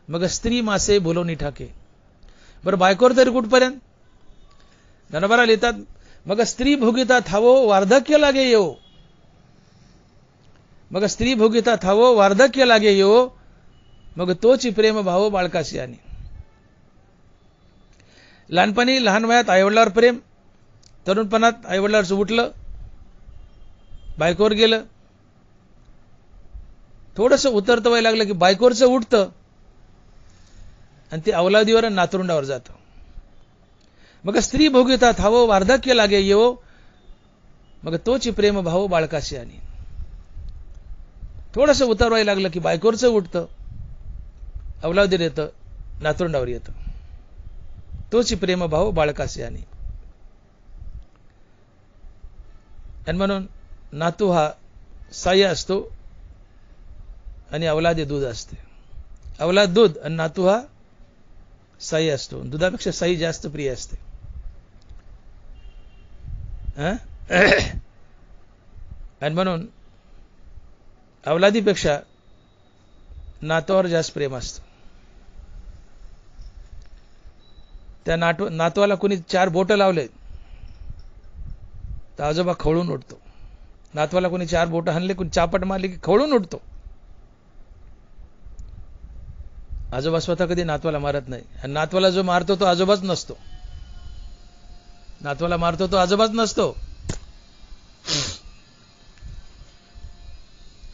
मग स्त्री मासे भुलोनी ठाके. बरं बायकोवर तरी कुठपर्यंत? धनबारा लिहितात, मग स्त्री भोगिता थावो वार्धक्य लागे येवो, मग स्त्री भोगिता थावो वार्धक्य लागे येवो, मग तोची प्रेम भावो बाळकासी आनी. लहानपणी लहान वयात आईवडिलावर प्रेम, तरुणपणात आईवडिलावरचं उठलं, बायकोवर गेलं, थोडंसं उतरतं वय लागलं की बायकोवरचं उठतं आणि ते अवलादीवर आणि नातरुंडावर जातं. मग स्त्री भोगिता थावो वार्धक्य लागे येवो, मग तोची प्रेम भावो बाळकासी आनी. थोडंसं उतरवाय लागलं की बायकोवरचं उठतं, अवलादीवर येतं, नातरुंडावर येतं. तोची प्रेम भाव बाळकासी आनी. आणि म्हणून नातू हा साह्य असतो आणि अवलादी दूध असते. अवलाद दूध आणि नातू हा साई असतो. दुधापेक्षा साई जास्त प्रिय असते. आणि म्हणून अवलादीपेक्षा नातवावर जास्त प्रेम असतं. त्या नातवाला कोणी 4 बोटं लावले तर आजोबा खवळून उठतो. नातवाला कोणी 4 बोटं हाणले, कोणी चापट मारली की खवळून उठतो. आजोबा स्वतः कधी नातवाला मारत नाही. आणि नातवाला जो मारतो तो आजोबाच नसतो. नातवाला मारतो तो आजोबाच नसतो.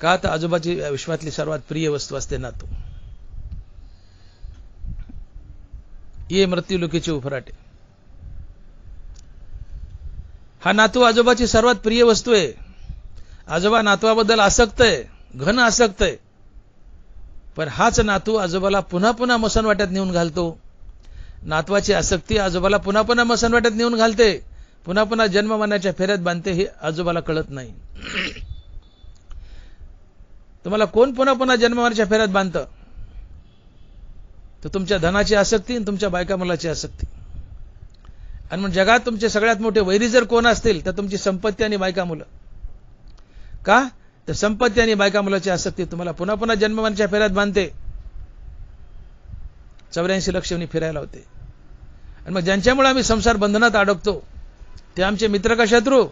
का? तर आजोबाची विश्वातली सर्वात प्रिय वस्तू असते नातू. ये मृत्यू लोकीचे उफराटे. हा नातू आजोबाची सर्वात प्रिय वस्तू आहे. आजोबा नातवाबद्दल आसक्त आहे, घन आसक्त आहे. पण हाच नातू आजोबाला पुन्हा पुन्हा मसणवाट्यात नेऊन घालतो. नातवाची आसक्ती आजोबाला पुन्हा पुन्हा मसणवाट्यात नेऊन घालते, पुन्हा पुन्हा जन्ममरणाच्या फेऱ्यात बांधते. हे आजोबाला कळत नाही. तुम्हाला कोण पुन्हा पुन्हा जन्ममरणाच्या फेऱ्यात बांधतं? तर तुमच्या धनाची आसक्ती आणि तुमच्या बायका मुलाची आसक्ती. आणि मग जगात तुमचे सगळ्यात मोठे वैरी जर कोण असतील तर तुमची संपत्ती आणि बायका मुलं. का? तर संपत्ती आणि बायका मुलाची आसक्ती तुम्हाला पुन्हा पुन्हा जन्ममरणाच्या फेऱ्यात बांधते. 84 लक्ष फिरायला होते. आणि मग ज्यांच्यामुळे आम्ही संसार बंधनात अडकतो ते आमचे मित्र का शत्रू?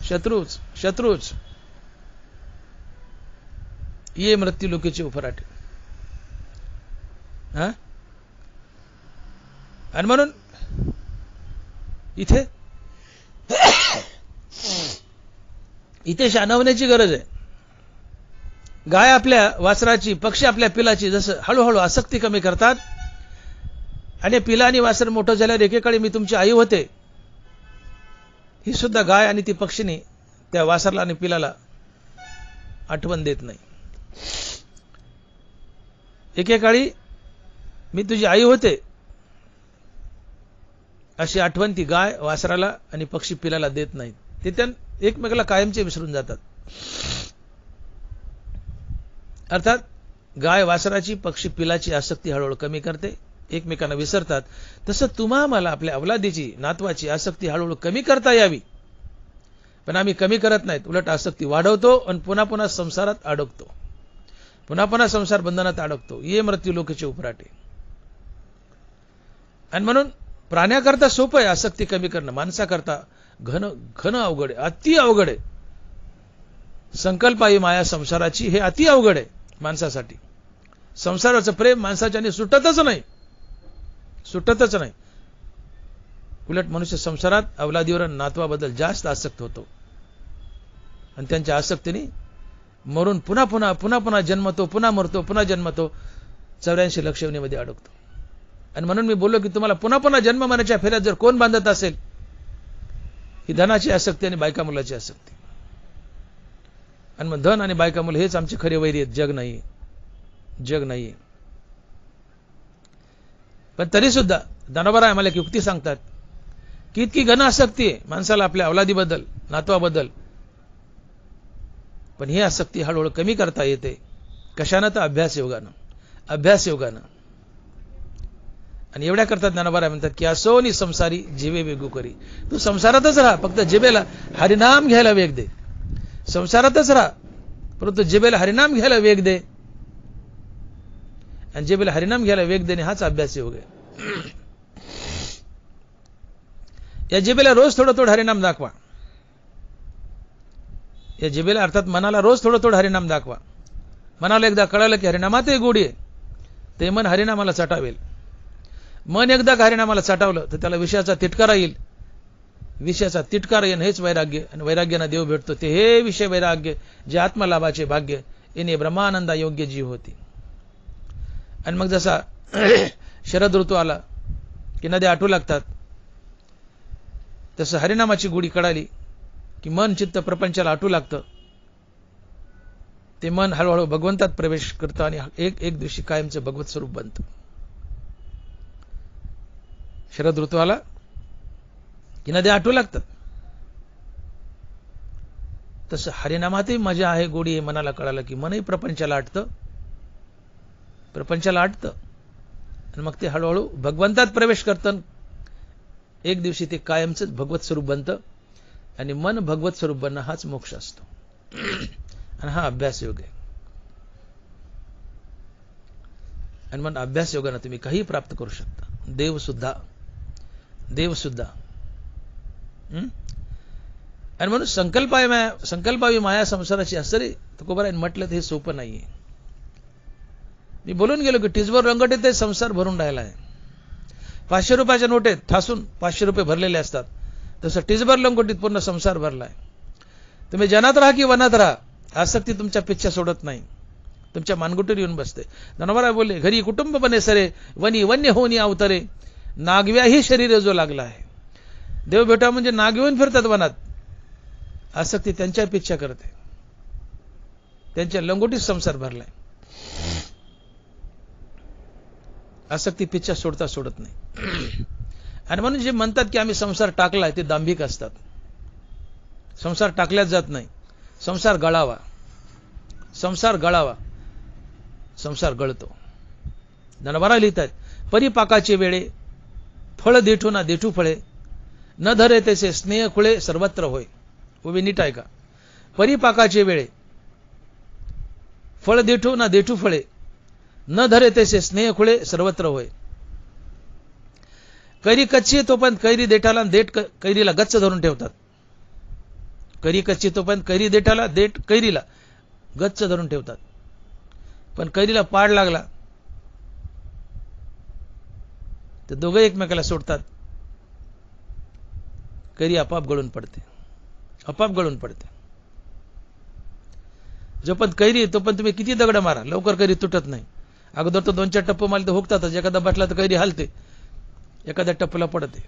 शत्रूच, शत्रूच. ये मृत्यू लोकीचे उफराटे. आणि म्हणून इथे शानवण्याची गरज आहे. गाय आपल्या वासराची, पक्षी आपल्या पिलाची जसं हळूहळू आसक्ती कमी करतात आणि पिला आणि वासर मोठं झाल्यावर एकेकाळी मी तुमची आई होते, ही सुद्धा गाय आणि ती पक्षीने त्या वासरला आणि पिलाला आठवण देत नाही. एकेकाळी मी तुझी आई होते अशी आठवण ती गाय वासराला आणि पक्षी पिलाला देत नाहीत. ते त्या एकमेकाला कायमचे विसरून जातात. अर्थात गाय वासराची, पक्षी पिलाची आसक्ती हळूहळू कमी करते, एकमेकांना विसरतात. तसं तुम्हा मला आपल्या अवलादीची, नातवाची आसक्ती हळूहळू कमी करता यावी, पण आम्ही कमी करत नाहीत. उलट आसक्ती वाढवतो आणि पुन्हा पुन्हा संसारात अडकतो, पुन्हा पुन्हा संसार बंधनात अडकतो. ये मृत्यू लोकांचे उपराटे. आणि म्हणून प्राण्याकरता सोपं आहे आसक्ती कमी करणं, माणसाकरता घन अवघड आहे, अति अवघड आहे. संकल्प ही माया संसाराची, हे अति अवघड आहे माणसासाठी. संसाराचं प्रेम माणसाच्याने सुटतच नाही. उलट मनुष्य संसारात अवलादीवर, नातवाबद्दल जास्त आसक्त होतो आणि त्यांच्या आसक्तीने मरून पुन्हा पुन्हा जन्मतो, पुन्हा मरतो, पुन्हा जन्मतो, 84 लक्ष योनीमध्ये अडकतो. आणि म्हणून मी बोललो की तुम्हाला पुन्हा पुन्हा जन्म मरण्याच्या फेऱ्यात जर कोण बांधत असेल, ही धनाची आसक्ती आणि बायका मुलाची आसक्ती. आणि मग धन आणि बायका मुलं हेच आमचे खरे वैरी आहेत, जग नाही. पण तरी सुद्धा दानवराय आम्हाला एक युक्ती सांगतात की इतकी घन आसक्ती आहे माणसाला आपल्या अवलादीबद्दल, नातवाबद्दल, पण ही आसक्ती हळूहळू कमी करता येते. कशानं? तर अभ्यास योगानं. आणि एवढ्या करतात ज्ञानोबा म्हणतात की असोनी संसारी जिवे वेगू करी. तू संसारातच राहा, फक्त जिबेला हरिनाम घ्यायला वेग दे. संसारातच राहा, परंतु जिबेला हरिनाम घ्यायला वेग दे. आणि जिबेला हरिनाम घ्यायला वेग देणे हाच अभ्यास योग आहे. या जिबेला रोज थोडं हरिनाम दाखवा. या जिबेला अर्थात मनाला रोज थोडं हरिनाम दाखवा. मनाला एकदा कळालं की हरिनामात गोडी आहे, ते मन हरिनामाला चटावेल. मन एकदा हरिनामाला चटावलं तर त्याला विषयाचा तिटकारा येईल. विषयाचा तिटकारा येणं हेच वैराग्य, आणि वैराग्यानं देव भेटतो. ते हे विषय वैराग्य, जे आत्मलाभाचे भाग्य, येणे ब्रह्मानंदा योग्य जीव होती. आणि मग जसा शरद ऋतू आला की नद्या आटू लागतात, तसं हरिनामाची गोडी कळाली की मन चित्त प्रपंचाला आटू लागतं. ते मन हळूहळू भगवंतात प्रवेश करतं आणि एक दिवशी कायमचं भगवत स्वरूप बनतं. शरद ऋतू आला की नद्या आटू लागतात. तसं हरिनामातही मजा आहे, गोडी आहे. मनाला कळालं की मनही प्रपंचाला आटतं. आणि मग ते हळूहळू भगवंतात प्रवेश करतं. एक दिवशी ते कायमच भगवत स्वरूप बनतं. आणि मन भगवत स्वरूप बनणं हाच मोक्ष असतो. आणि हा अभ्यास योग आहे. आणि मग अभ्यास योगाने तुम्ही काही प्राप्त करू शकता. देव सुद्धा. आणि म्हणून संकल्पावी माया संसाराची असरी तुकोबारायन म्हटलं तर हे सोपं नाहीये. मी बोलून गेलो की टिचभर रंगटीत ते संसार भरून राहिला आहे. 500 रुपयाच्या नोटेत ठासून 500 रुपये भरलेले असतात, तसं टिचभर लंगोटीत पूर्ण संसार भरलाय. तुम्ही जनात राहा की वनात राहा, आसक्ती तुमच्या पिच्छा सोडत नाही, तुमच्या मानगुटीवर येऊन बसते. धनवराय बोलले, घरी कुटुंब बने सरे, वनी वन्य होनी अवतरे, नागव्याही शरीर जो लागला आहे. देव भेटा म्हणजे नाग येऊन फिरतात वनात. आसक्ती त्यांच्या पिच्छा करते, त्यांच्या लंगोटीत संसार भरलाय. आसक्ती पिच्छा सोडत नाही. आणि म्हणून जे म्हणतात की आम्ही संसार टाकलाय ते दांभिक असतात. संसार टाकल्याच जात नाही. संसार गळावा. संसार गळतो. धनवरा लिहितात, परिपाकाचे वेळे फळ देठू ना देठू फळे, न धरे तसे स्नेह खुळे सर्वत्र होय. उभी नीट आहे का? परिपाकाचे वेळे फळ देठू ना देठू फळे, न धरे तसे स्नेह खुळे सर्वत्र होय. कैरी कच्ची तोपर्यंत कैरी देठाला, देठ कैरीला गच्च धरून ठेवतात. कैरी कच्ची तोपर्यंत कैरी देठाला, देठ कैरीला गच्च धरून ठेवतात. पण कैरीला पाड लागला ते दोघे एकमेकाला सोडतात. कैरी आपोआप गळून पडते, आपोआप गळून पडते. जो पण कैरी तो पण तुम्ही किती दगड मारा, लवकर कैरी तुटत नाही. अगोदर तो 2-4 टप्प मारले तर हुकतातच. एखादा बसला तर कैरी हलते, एखाद्या टप्पला पडते.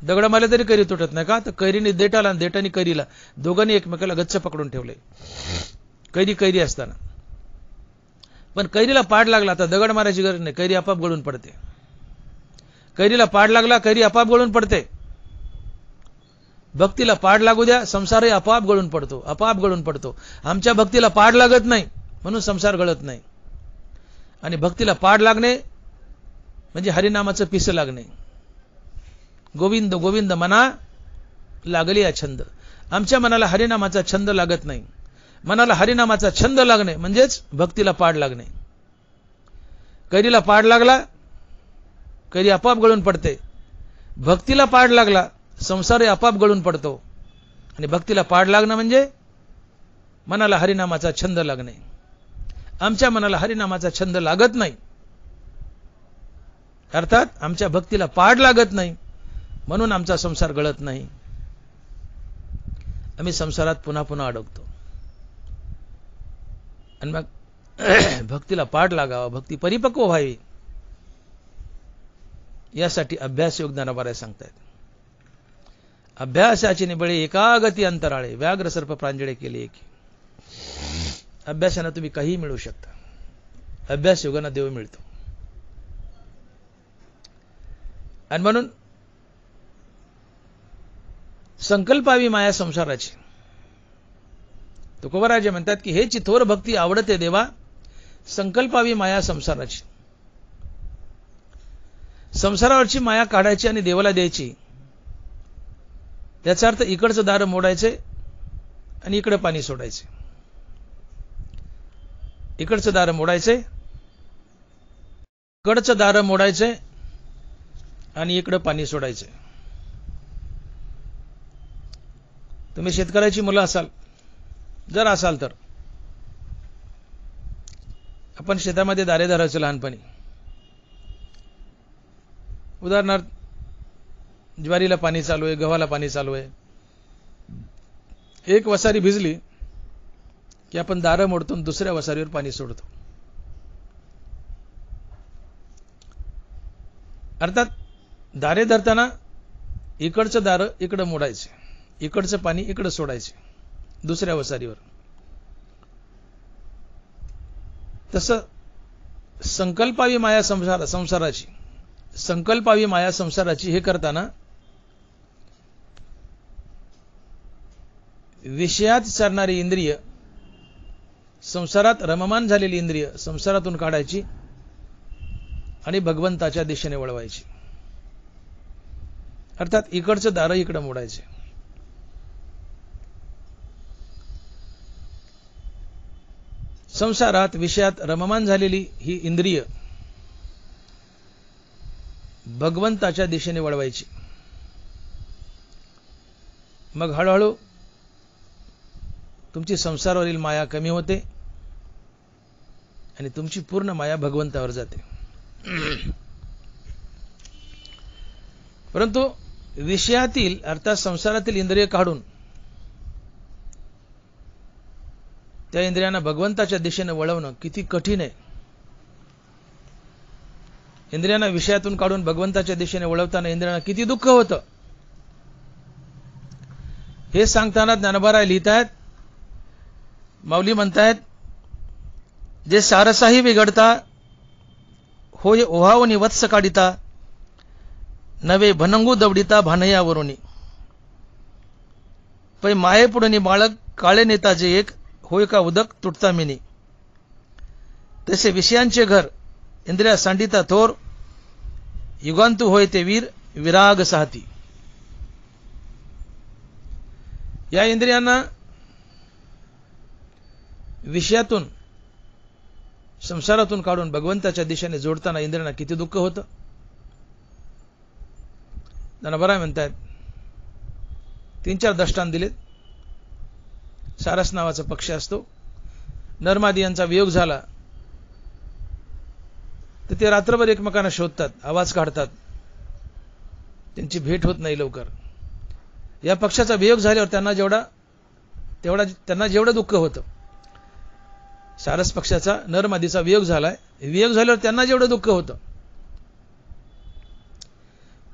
दगड मारले तरी कैरी तुटत नाही. का तर कैरीने देठाला आणि देठाने कैरीला दोघांनी एकमेकाला गच्च पकडून ठेवले कैरी कैरी असताना. पण कैरीला पाड लागला, आता दगड मारायची गरज नाही, कैरी आपाप गळून पडते. कैरीला पाड लागला, कैरी आपाप गळून पडते. भक्तीला पाड लागू द्या, संसारही आपाप गळून पडतो, आपाप गळून पडतो. आमच्या भक्तीला पाड लागत नाही म्हणून संसार गळत नाही. आणि भक्तीला पाड लागणे म्हणजे हरिनामाचं पिसं लागणे. गोविंद गोविंद मना लागली या छंद. आमच्या मनाला हरिनामाचा छंद लागत नाही. मनाला हरिनामाचा छंद लागणे म्हणजेच भक्तीला पाड लागणे. कैरीला पाड लागला, कैरी आपाप गळून पडते. भक्तीला पाड लागला, संसारही आपाप गळून पडतो. आणि भक्तीला पाड लागणं म्हणजे मनाला हरिनामाचा छंद लागणे. आमच्या मनाला हरिनामाचा छंद लागत नाही, अर्थात आमच्या भक्तीला पाड लागत नाही म्हणून आमचा संसार गळत नाही. आम्ही संसारात पुन्हा पुन्हा अडकतो. आणि मग भक्तीला पाड लागावा, भक्ती परिपक्व व्हावी, यासाठी अभ्यास योग ज्ञानोबा सांगतायत. अभ्यासाची निबळे एकागती अंतराळे, व्याघ्र सर्प प्रांजळे केले एकी. अभ्यासानं तुम्ही काहीही मिळवू शकता. अभ्यास योगानं देव मिळतो. आणि म्हणून संकल्पावी माया संसाराची. तुकोबराजे म्हणतात की हे चिथोर भक्ती आवडते देवा, संकल्पावी माया संसाराची. संसारावरची माया काढायची आणि देवाला द्यायची. त्याचा अर्थ इकडचं दार मोडायचे आणि इकडे पाणी सोडायचे. इकडचं दार मोडायचे, इकडचं दार मोडायचे आणि इकडे पाणी सोडायचे. तुम्ही शेतकऱ्याची मुलं असाल, जर असाल तर आपण शेतामध्ये दारे धरायचो लहानपणी. उदाहरणार्थ ज्वारीला पाणी चालू आहे, गव्हाला पाणी चालू आहे. एक वसारी भिजली की आपण दारं मोडतो, दुसऱ्या वसारीवर पाणी सोडतो. अर्थात दारे धरताना इकडचं दारं इकडं मोडायचे, इकडचं पाणी इकडं सोडायचे दुसऱ्या वसारीवर. तसं संकल्पावी माया संसाराची, संकल्पावी माया संसाराची हे करताना विषयात चालणारी इंद्रिय, संसारात रममान झालेली इंद्रिय संसारातून काढायची आणि भगवंताच्या दिशेने वळवायची. अर्थात इकडचं दार इकडं मोडायचे. संसारात विषयात रममान झालेली ही इंद्रिय भगवंताच्या दिशेने वळवायची. मग हळूहळू तुमची संसारावरील माया कमी होते आणि तुमची पूर्ण माया भगवंतावर जाते. परंतु विषयातील अर्थात संसारातील इंद्रिय काढून त्या इंद्रियांना भगवंताच्या दिशेने वळवणं किती कठीण आहे. इंद्रियांना विषयातून काढून भगवंताच्या दिशेने वळवताना इंद्रियांना किती दुःख होतं हे सांगताना ज्ञानोबा लिहितायत. माऊली म्हणतायत, जे सारसाही बिघडता होय ओहावनी वत्स काढिता, नवे भनंगू दवडिता भानयावरुनी, पै माये पुढनी बाळक काळे नेताचे एक, होय का उदक तुटता मिनी, तसे विषयांचे घर इंद्रिया सांडिता थोर, युगांतू होय ते वीर विराग साहती. या इंद्रियांना विषयातून संसारातून काढून भगवंताच्या दिशेने जोडताना इंद्रियांना किती दुःख होतं. ज्ञानोबा म्हणतात 3-4 दृष्टांत दिलेत. सारस नावाचा पक्षी असतो, नरमादी यांचा वियोग झाला तर ते रात्रभर एकमेकांना शोधतात, आवाज काढतात, त्यांची भेट होत नाही लवकर. या पक्षाचा वियोग झाल्यावर त्यांना जेवढं दुःख होतं, सारस पक्षाचा नर मादीचा वियोग झालाय, वियोग झाल्यावर त्यांना जेवढं दुःख होतं,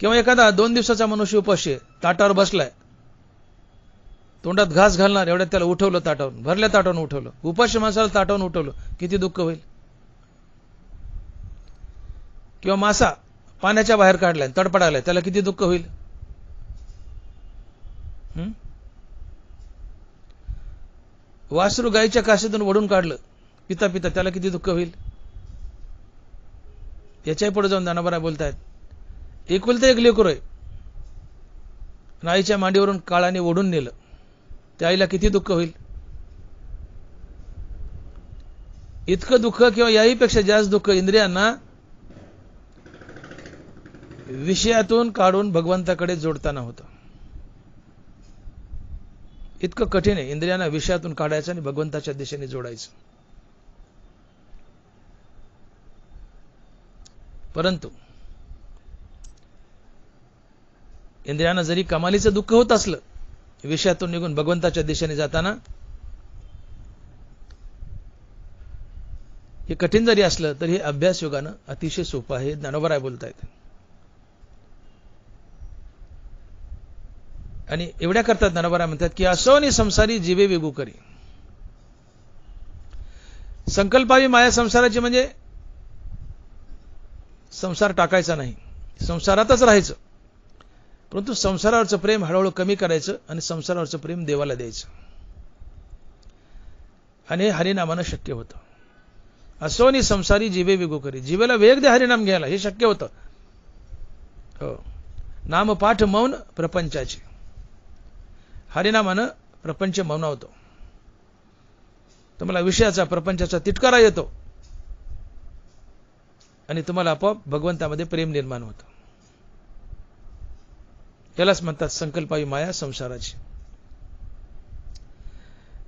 किंवा एखादा 2 दिवसाचा मनुष्य उपाशी आहे, ताटावर बसलाय, तोंडात घास घालणार एवढ्यात त्याला उठवलं ताटावरून, भरल्या ताटावरून उठवलं, उपाशी माणसाला ताटावरून उठवलं, किती दुःख होईल. किंवा मासा पाण्याच्या बाहेर काढलाय, तडपडालाय, त्याला किती दुःख होईल. वासरू गायीच्या काशीतून ओढून काढलं पिता पिता, त्याला किती दुःख होईल. याच्याही पुढे जाऊन दानाबारा बोलतायत, एकुलते एक लेकरू आहे, आईच्या मांडीवरून काळाने ओढून नेलं, त्या आईला किती दुःख होईल. इतकं दुःख किंवा याहीपेक्षा जास्त दुःख इंद्रियांना विषयातून काढून भगवंताकडे जोडताना होतं. इतकं कठीण आहे इंद्रियांना विषयातून काढायचं आणि भगवंताच्या दिशेने जोडायचं. परंतु इंद्रियांना जरी कमालीचं दुःख होत असलं विषयातून निघून भगवंताच्या दिशेने जाताना, हे कठीण जरी असलं तरी हे अभ्यास योगानं अतिशय सोपं आहे. ज्ञानोबा बोलतायत. आणि एवढ्या करतात ज्ञानोबा म्हणतात की असोनी संसारी जीवे वेगू करी. संकल्पावी माया संसाराची म्हणजे संसार टाकायचा नाही, संसारातच राहायचं, परंतु संसारावरचं प्रेम हळूहळू कमी करायचं आणि संसारावरचं प्रेम देवाला द्यायचं. आणि हे हरिनामानं शक्य होतं. असोनी संसारी जीवे वेगू करी. जीवेला वेग दे हरिनाम घ्यायला, हे शक्य होतं. हो, नामपाठ मौन प्रपंचाचे. हरिनामानं प्रपंच मौनावतो. तुम्हाला विषयाचा प्रपंचाचा तिटकारा येतो आणि तुम्हाला आपोआप भगवंतामध्ये प्रेम निर्माण होतं. यालाच म्हणतात संकल्पावी माया संसाराची.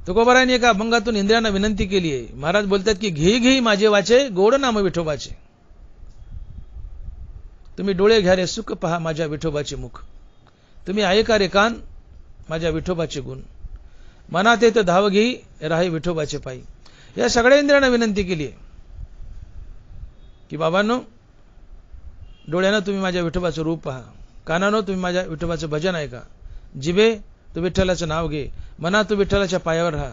तुकोबारायांनी एका अभंगातून इंद्रियांना विनंती केली आहे. महाराज बोलतात की घेई घेई माझे वाचे गोड नाम विठोबाचे. तुम्ही डोळे घ्या रे सुख पहा माझ्या विठोबाचे मुख. तुम्ही ऐका रे कान माझ्या विठोबाचे गुण. मनात येत धाव घेई राहे विठोबाचे पायी. या सगळ्या इंद्रियांना विनंती केली आहे की बाबांनो, डोळ्यानं तुम्ही माझ्या विठोबाचं रूप पहा, कानानं तुम्ही माझ्या विठोबाचं भजन ऐका, जिभे तू विठ्ठलाचं नाव घे, मनात तू विठ्ठलाच्या पायावर राहा.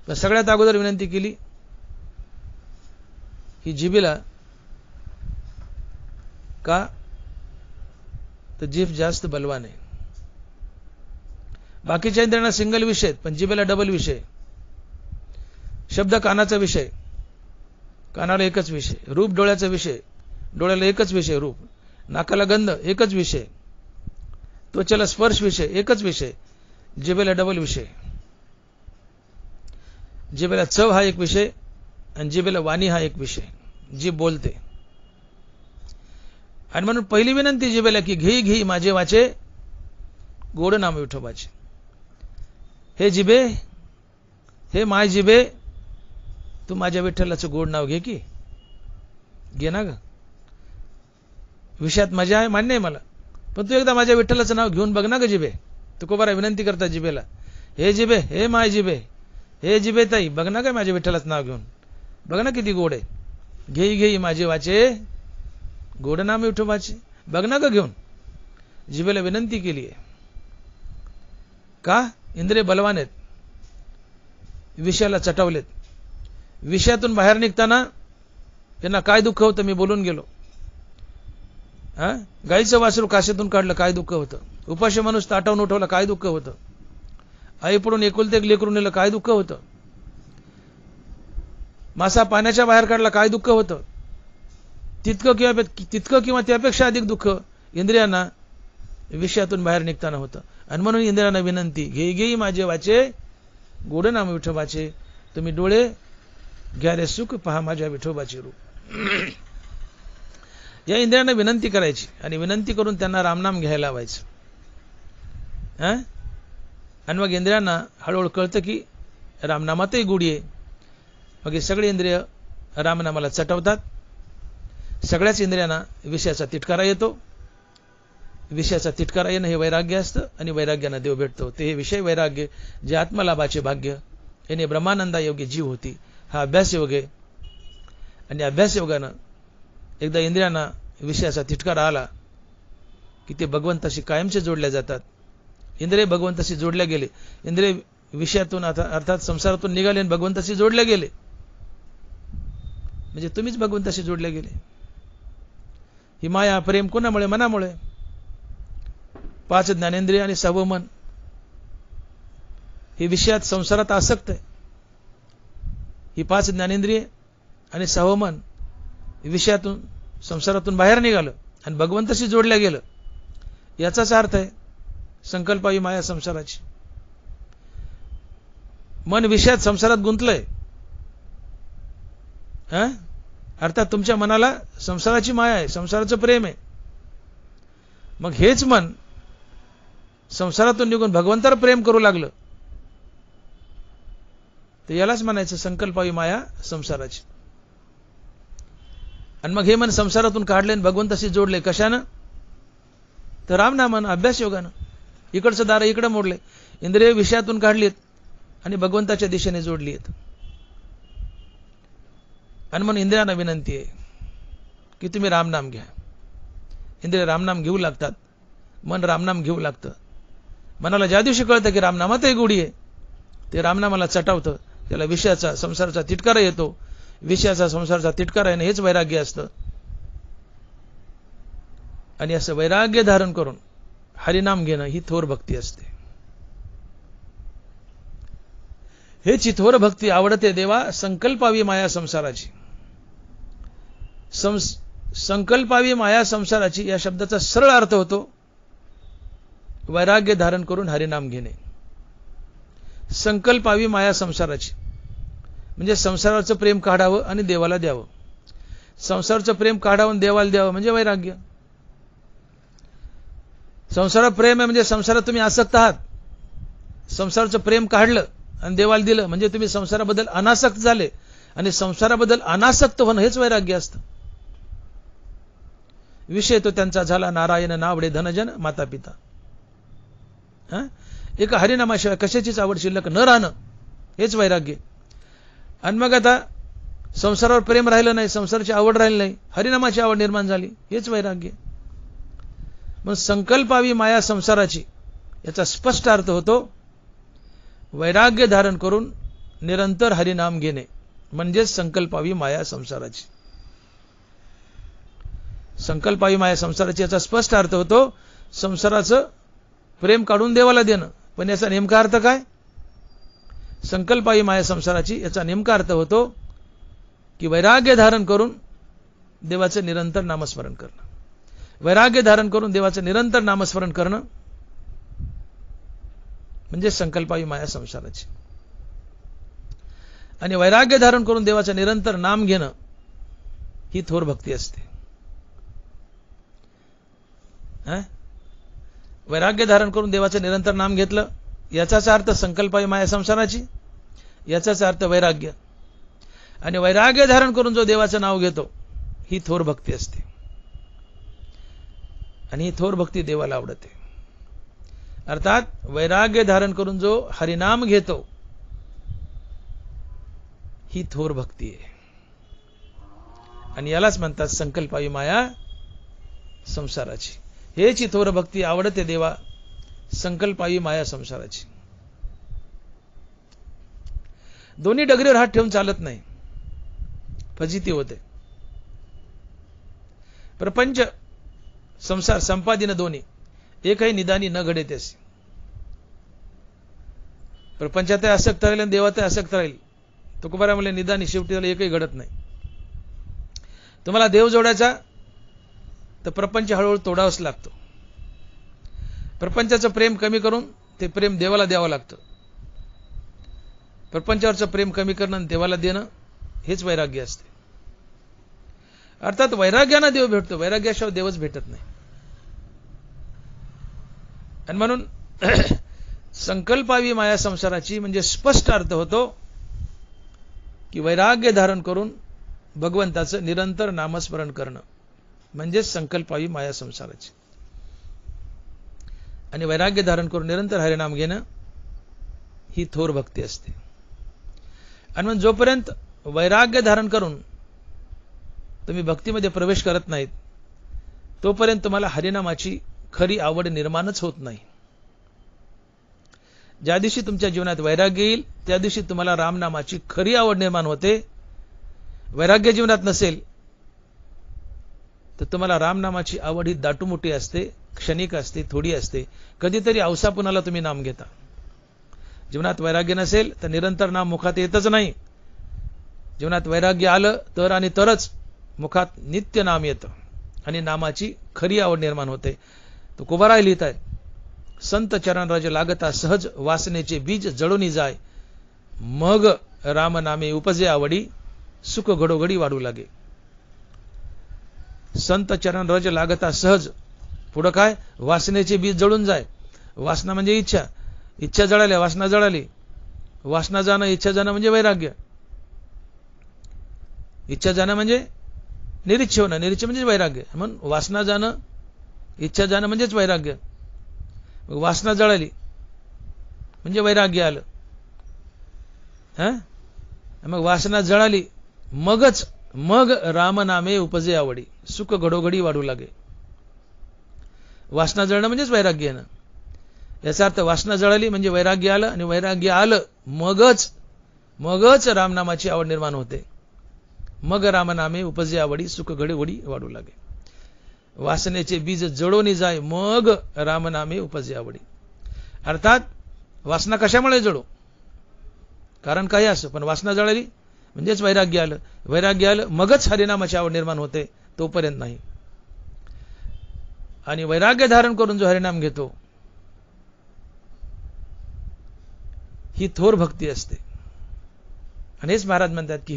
तर सगळ्यात अगोदर विनंती केली ही जिभेला. का तर जीभ जास्त बलवान आहे. बाकीच्या इंद्रियांना सिंगल विषय, पण जिभेला डबल विषय. शब्द कानाचा विषय, कानाला एकच विषय. रूप डोळ्याचा विषय, डोळ्याला एकच विषय रूप. नाकाला गंध एकच विषय. त्वचेला स्पर्श विषय एकच विषय. जिभेला डबल विषय. जिभेला चव हा एक विषय आणि जिभेला वाणी हा एक विषय. जीभ बोलते. आणि म्हणून पहिली विनंती जिभेला की घेई घेई माझे वाचे गोड नाम विठोबाचे. हे जिभे, हे माय जिभे, तू माझ्या विठ्ठलाचं गोड नाव घे की. घे ना ग. विषयात मजा आहे मान्य आहे मला, पण तू एकदा माझ्या विठ्ठलाचं नाव घेऊन बघ ना ग जिभे. तुकोबारा विनंती करता जिभेला, हे जिभे, हे माय जिभे, हे जिभे ताई, बघ ना काय माझ्या विठ्ठलाचं नाव घेऊन, बघ ना किती गोड आहे. घेई घेई माझे वाचे गोड नाम विठोबाचे. बघ ना ग घेऊन. जिभेला विनंती केली आहे. का? इंद्रिय बलवान आहेत, विषयाला चटवलेत. विषयातून बाहेर निघताना त्यांना काय दुःख होतं मी बोलून गेलो. गाईचं वासरू काशेतून काढलं काय दुःख होतं. उपाशी माणूस ताटावून उठवलं काय दुःख होतं. आई पडून एकुलते एक लेकरून नेलं काय दुःख होतं. मासा पाण्याच्या बाहेर काढला काय दुःख होतं. तितकं किंवा त्यापेक्षा अधिक दुःख इंद्रियांना विषयातून बाहेर निघताना होतं. आणि म्हणून इंद्रियांना विनंती, घेई घेई माझे वाचे गोड नाम विठोबाचे. तुम्ही डोळे घ्या रे सुख पहा माझ्या विठोबाचे रूप. या इंद्रियांना विनंती करायची आणि विनंती करून त्यांना रामनाम घ्यायला लावायचं. आणि मग इंद्रियांना हळूहळू कळतं की रामनामातही गुढी आहे. मग हे सगळे इंद्रिय रामनामाला चटवतात. सगळ्याच इंद्रियांना विषयाचा तिटकारा येतो. विषयाचा तिटकारा येणं हे वैराग्य असतं आणि वैराग्यानं देव भेटतो. ते हे विषय वैराग्य जे आत्मलाभाचे भाग्य याने ब्रह्मानंदायोग्य जीव होती. हा अभ्यास योग आहे. आणि अभ्यास योगानं एकदा इंद्रियांना विषयाचा तिटकारा आला की ते भगवंताशी कायमचे जोडल्या जातात. इंद्रिय भगवंताशी जोडल्या गेले. इंद्रिय विषयातून अर्थात संसारातून निघाले आणि भगवंताशी जोडल्या गेले. म्हणजे तुम्हीच भगवंताशी जोडल्या गेले. ही माया प्रेम कोणामुळे? मनामुळे. 5 ज्ञानेंद्रिय आणि 6वं मन ही विषयात संसारात आसक्त आहे. ही 5 ज्ञानेंद्रिय आणि 6वं मन विषयातून संसारातून बाहेर निघालं आणि भगवंताशी जोडल्या गेलं. याचाच अर्थ आहे संकल्पावी माया संसाराची. मन विषयात संसारात गुंतलंय. अर्थात तुमच्या मनाला संसाराची माया आहे, संसाराचं प्रेम आहे. मग हेच मन संसारातून निघून भगवंतावर प्रेम करू लागलं तर यालाच म्हणायचं संकल्पावी माया संसाराची. आणि मग हे मन संसारातून काढले आणि भगवंताशी जोडले. कशानं? तर रामनामानं, अभ्यास योगानं. इकडचं दार इकडं मोडले. इंद्रिय विषयातून काढलीत आणि भगवंताच्या दिशेने जोडली आहेत. आणि म्हणून इंद्रियांना विनंती आहे की तुम्ही रामनाम घ्या. इंद्रिय रामनाम घेऊ लागतात. मन रामनाम घेऊ लागतं. मनाला ज्या दिवशी कळतं की रामनामातही गोडी आहे ते रामनामाला चटावतं. त्याला विषयाचा संसाराचा तिटकारा येतो. विषयाचा संसाराचा तिटकारा येणं हेच वैराग्य असतं. आणि असं वैराग्य धारण करून हरिनाम घेणं ही थोर भक्ती असते. हेची थोर भक्ती आवडते देवा संकल्पावी माया संसाराची. संकल्पावी माया संसाराची या शब्दाचा सरळ अर्थ होतो वैराग्य धारण करून हरिनाम घेणे. संकल्पावी माया संसाराची म्हणजे संसाराचं प्रेम काढावं आणि देवाला द्यावं. संसाराचं प्रेम काढावं आणि देवाला द्यावं म्हणजे वैराग्य. संसारात प्रेम आहे म्हणजे संसारात तुम्ही आसक्त आहात. संसाराचं प्रेम काढलं आणि देवाला दिलं म्हणजे तुम्ही संसाराबद्दल अनासक्त झाले. आणि संसाराबद्दल अनासक्त होणं हेच वैराग्य असतं. विषय तो त्यांचा झाला नारायण नावडे धनजन माता पिता. एका हरिनामाशिवाय कशाचीच आवड शिल्लक न राहणं हेच वैराग्य. आणि मग आता संसारावर प्रेम राहिलं नाही, संसाराची आवड राहिली नाही, हरिनामाची आवड निर्माण झाली हेच वैराग्य. मग संकल्पावी माया संसाराची याचा स्पष्ट अर्थ होतो वैराग्य धारण करून निरंतर हरिनाम घेणे म्हणजेच संकल्पावी माया संसाराची. संकल्पावी माया संसाराची याचा स्पष्ट अर्थ होतो संसाराचं प्रेम काढून देवाला देणं. पण याचा नेमका अर्थ काय? संकल्पावी माया संसाराची याचा नेमका अर्थ होतो की वैराग्य धारण करून देवाचं निरंतर नामस्मरण करणं. वैराग्य धारण करून देवाचं निरंतर नामस्मरण करणं म्हणजे संकल्पावी माया संसाराची. आणि वैराग्य धारण करून देवाचं निरंतर नाम घेणं ही थोर भक्ती असते. वैराग्य धारण करून देवाचं निरंतर नाम घेतलं याचाच अर्थ संकल्पावी माया संसाराची, याचाच अर्थ वैराग्य. आणि वैराग्य धारण करून जो देवाचं नाव घेतो ही थोर भक्ती असते. आणि ही थोर भक्ती देवाला आवडते. अर्थात वैराग्य धारण करून जो हरिनाम घेतो ही थोर भक्ती आहे. आणि यालाच म्हणतात संकल्पावी माया संसाराची. हेची थोर भक्ती आवडते देवा संकल्पावी माया संसाराची. दोन्ही डगरीवर हात ठेवून चालत नाही, फजिती होते. प्रपंच संसार संपादिन दोन्ही एकही निदानी न घडे त्यासी. प्रपंचातही आसक्त राहील आणि देवातही आसक्त राहील. तुकोबाराम म्हणले निदानी शेवटी त्याला एकही घडत नाही. तुम्हाला देव जोडायचा तर प्रपंच हळूहळू तोडावंच लागतो. प्रपंचाचं प्रेम कमी करून ते प्रेम देवाला द्यावं लागतं. प्रपंचावरचं प्रेम कमी करणं आणि देवाला देणं हेच वैराग्य असते. अर्थात वैराग्यानं देव भेटतो, वैराग्याशिवाय देवच भेटत नाही. आणि म्हणून संकल्पावी माया संसाराची म्हणजे स्पष्ट अर्थ होतो की वैराग्य धारण करून भगवंताचं निरंतर नामस्मरण करणं म्हणजेच संकल्पावी माया संसाराची. आणि वैराग्य धारण करून निरंतर हरिनाम घेणं ही थोर भक्ती असते. आणि मग जोपर्यंत वैराग्य धारण करून तुम्ही भक्तीमध्ये प्रवेश करत नाहीत तोपर्यंत तुम्हाला हरिनामाची खरी आवड निर्माणच होत नाही. ज्या दिवशी तुमच्या जीवनात वैराग्य येईल त्या दिवशी तुम्हाला रामनामाची खरी आवड निर्माण होते. वैराग्य जीवनात नसेल तर तुम्हाला रामनामाची आवड ही दाटूमोठी असते, क्षणिक असते, थोडी असते. कधीतरी अवसापुनाला तुम्ही नाम घेता. जीवनात वैराग्य नसेल तर निरंतर नाम मुखात येतच नाही. जीवनात वैराग्य आलं तर आणि तरच मुखात नित्य नाम येतं आणि नामाची खरी आवड निर्माण होते. तो कुंभाराय लिहित आहेत, संत चरणराज लागता सहज वासनेचे बीज जळूनी जाय, मग राम नामे उपजे आवडी, सुख घडोघडी वाढू लागे. संत चरणराज लागता सहज, पुढं काय? वासनेचे बीज जळून जाय. वासना म्हणजे इच्छा, इच्छा जळाल्या, वासना जळाली. वासना जाणं, इच्छा जाणं म्हणजे वैराग्य. इच्छा जाणं म्हणजे निरीच्छ होणं, निरीच्छ म्हणजे वैराग्य. म्हणून वासना जाणं, इच्छा जाणं म्हणजेच वैराग्य. वासना जळाली म्हणजे वैराग्य आलं. मग वासना जळाली मग रामनामे उपजे आवडी, सुख घडोघडी वाढू लागे. वासना जळणं म्हणजेच वैराग्य येणं. याचा अर्थ वासना जळाली म्हणजे वैराग्य आलं आणि वैराग्य आलं मगच रामनामाची आवड निर्माण होते. मग रामनामे उपजे आवडी, सुख घडोघडी वाढू लागे. वासनेचे बीज जळोनी जाय, मग रामनामे उपजे आवडी. अर्थात वासना कशामुळे जळो? कारण काही असो, पण वासना जळाली म्हणजेच वैराग्य आलं. वैराग्य आलं मगच हरिनामाची आवड निर्माण होते, तोपर्यंत नाही. आणि वैराग्य धारण करून जो हरिनाम घेतो ही थोर भक्ती असते. आणि हेच महाराज म्हणतात की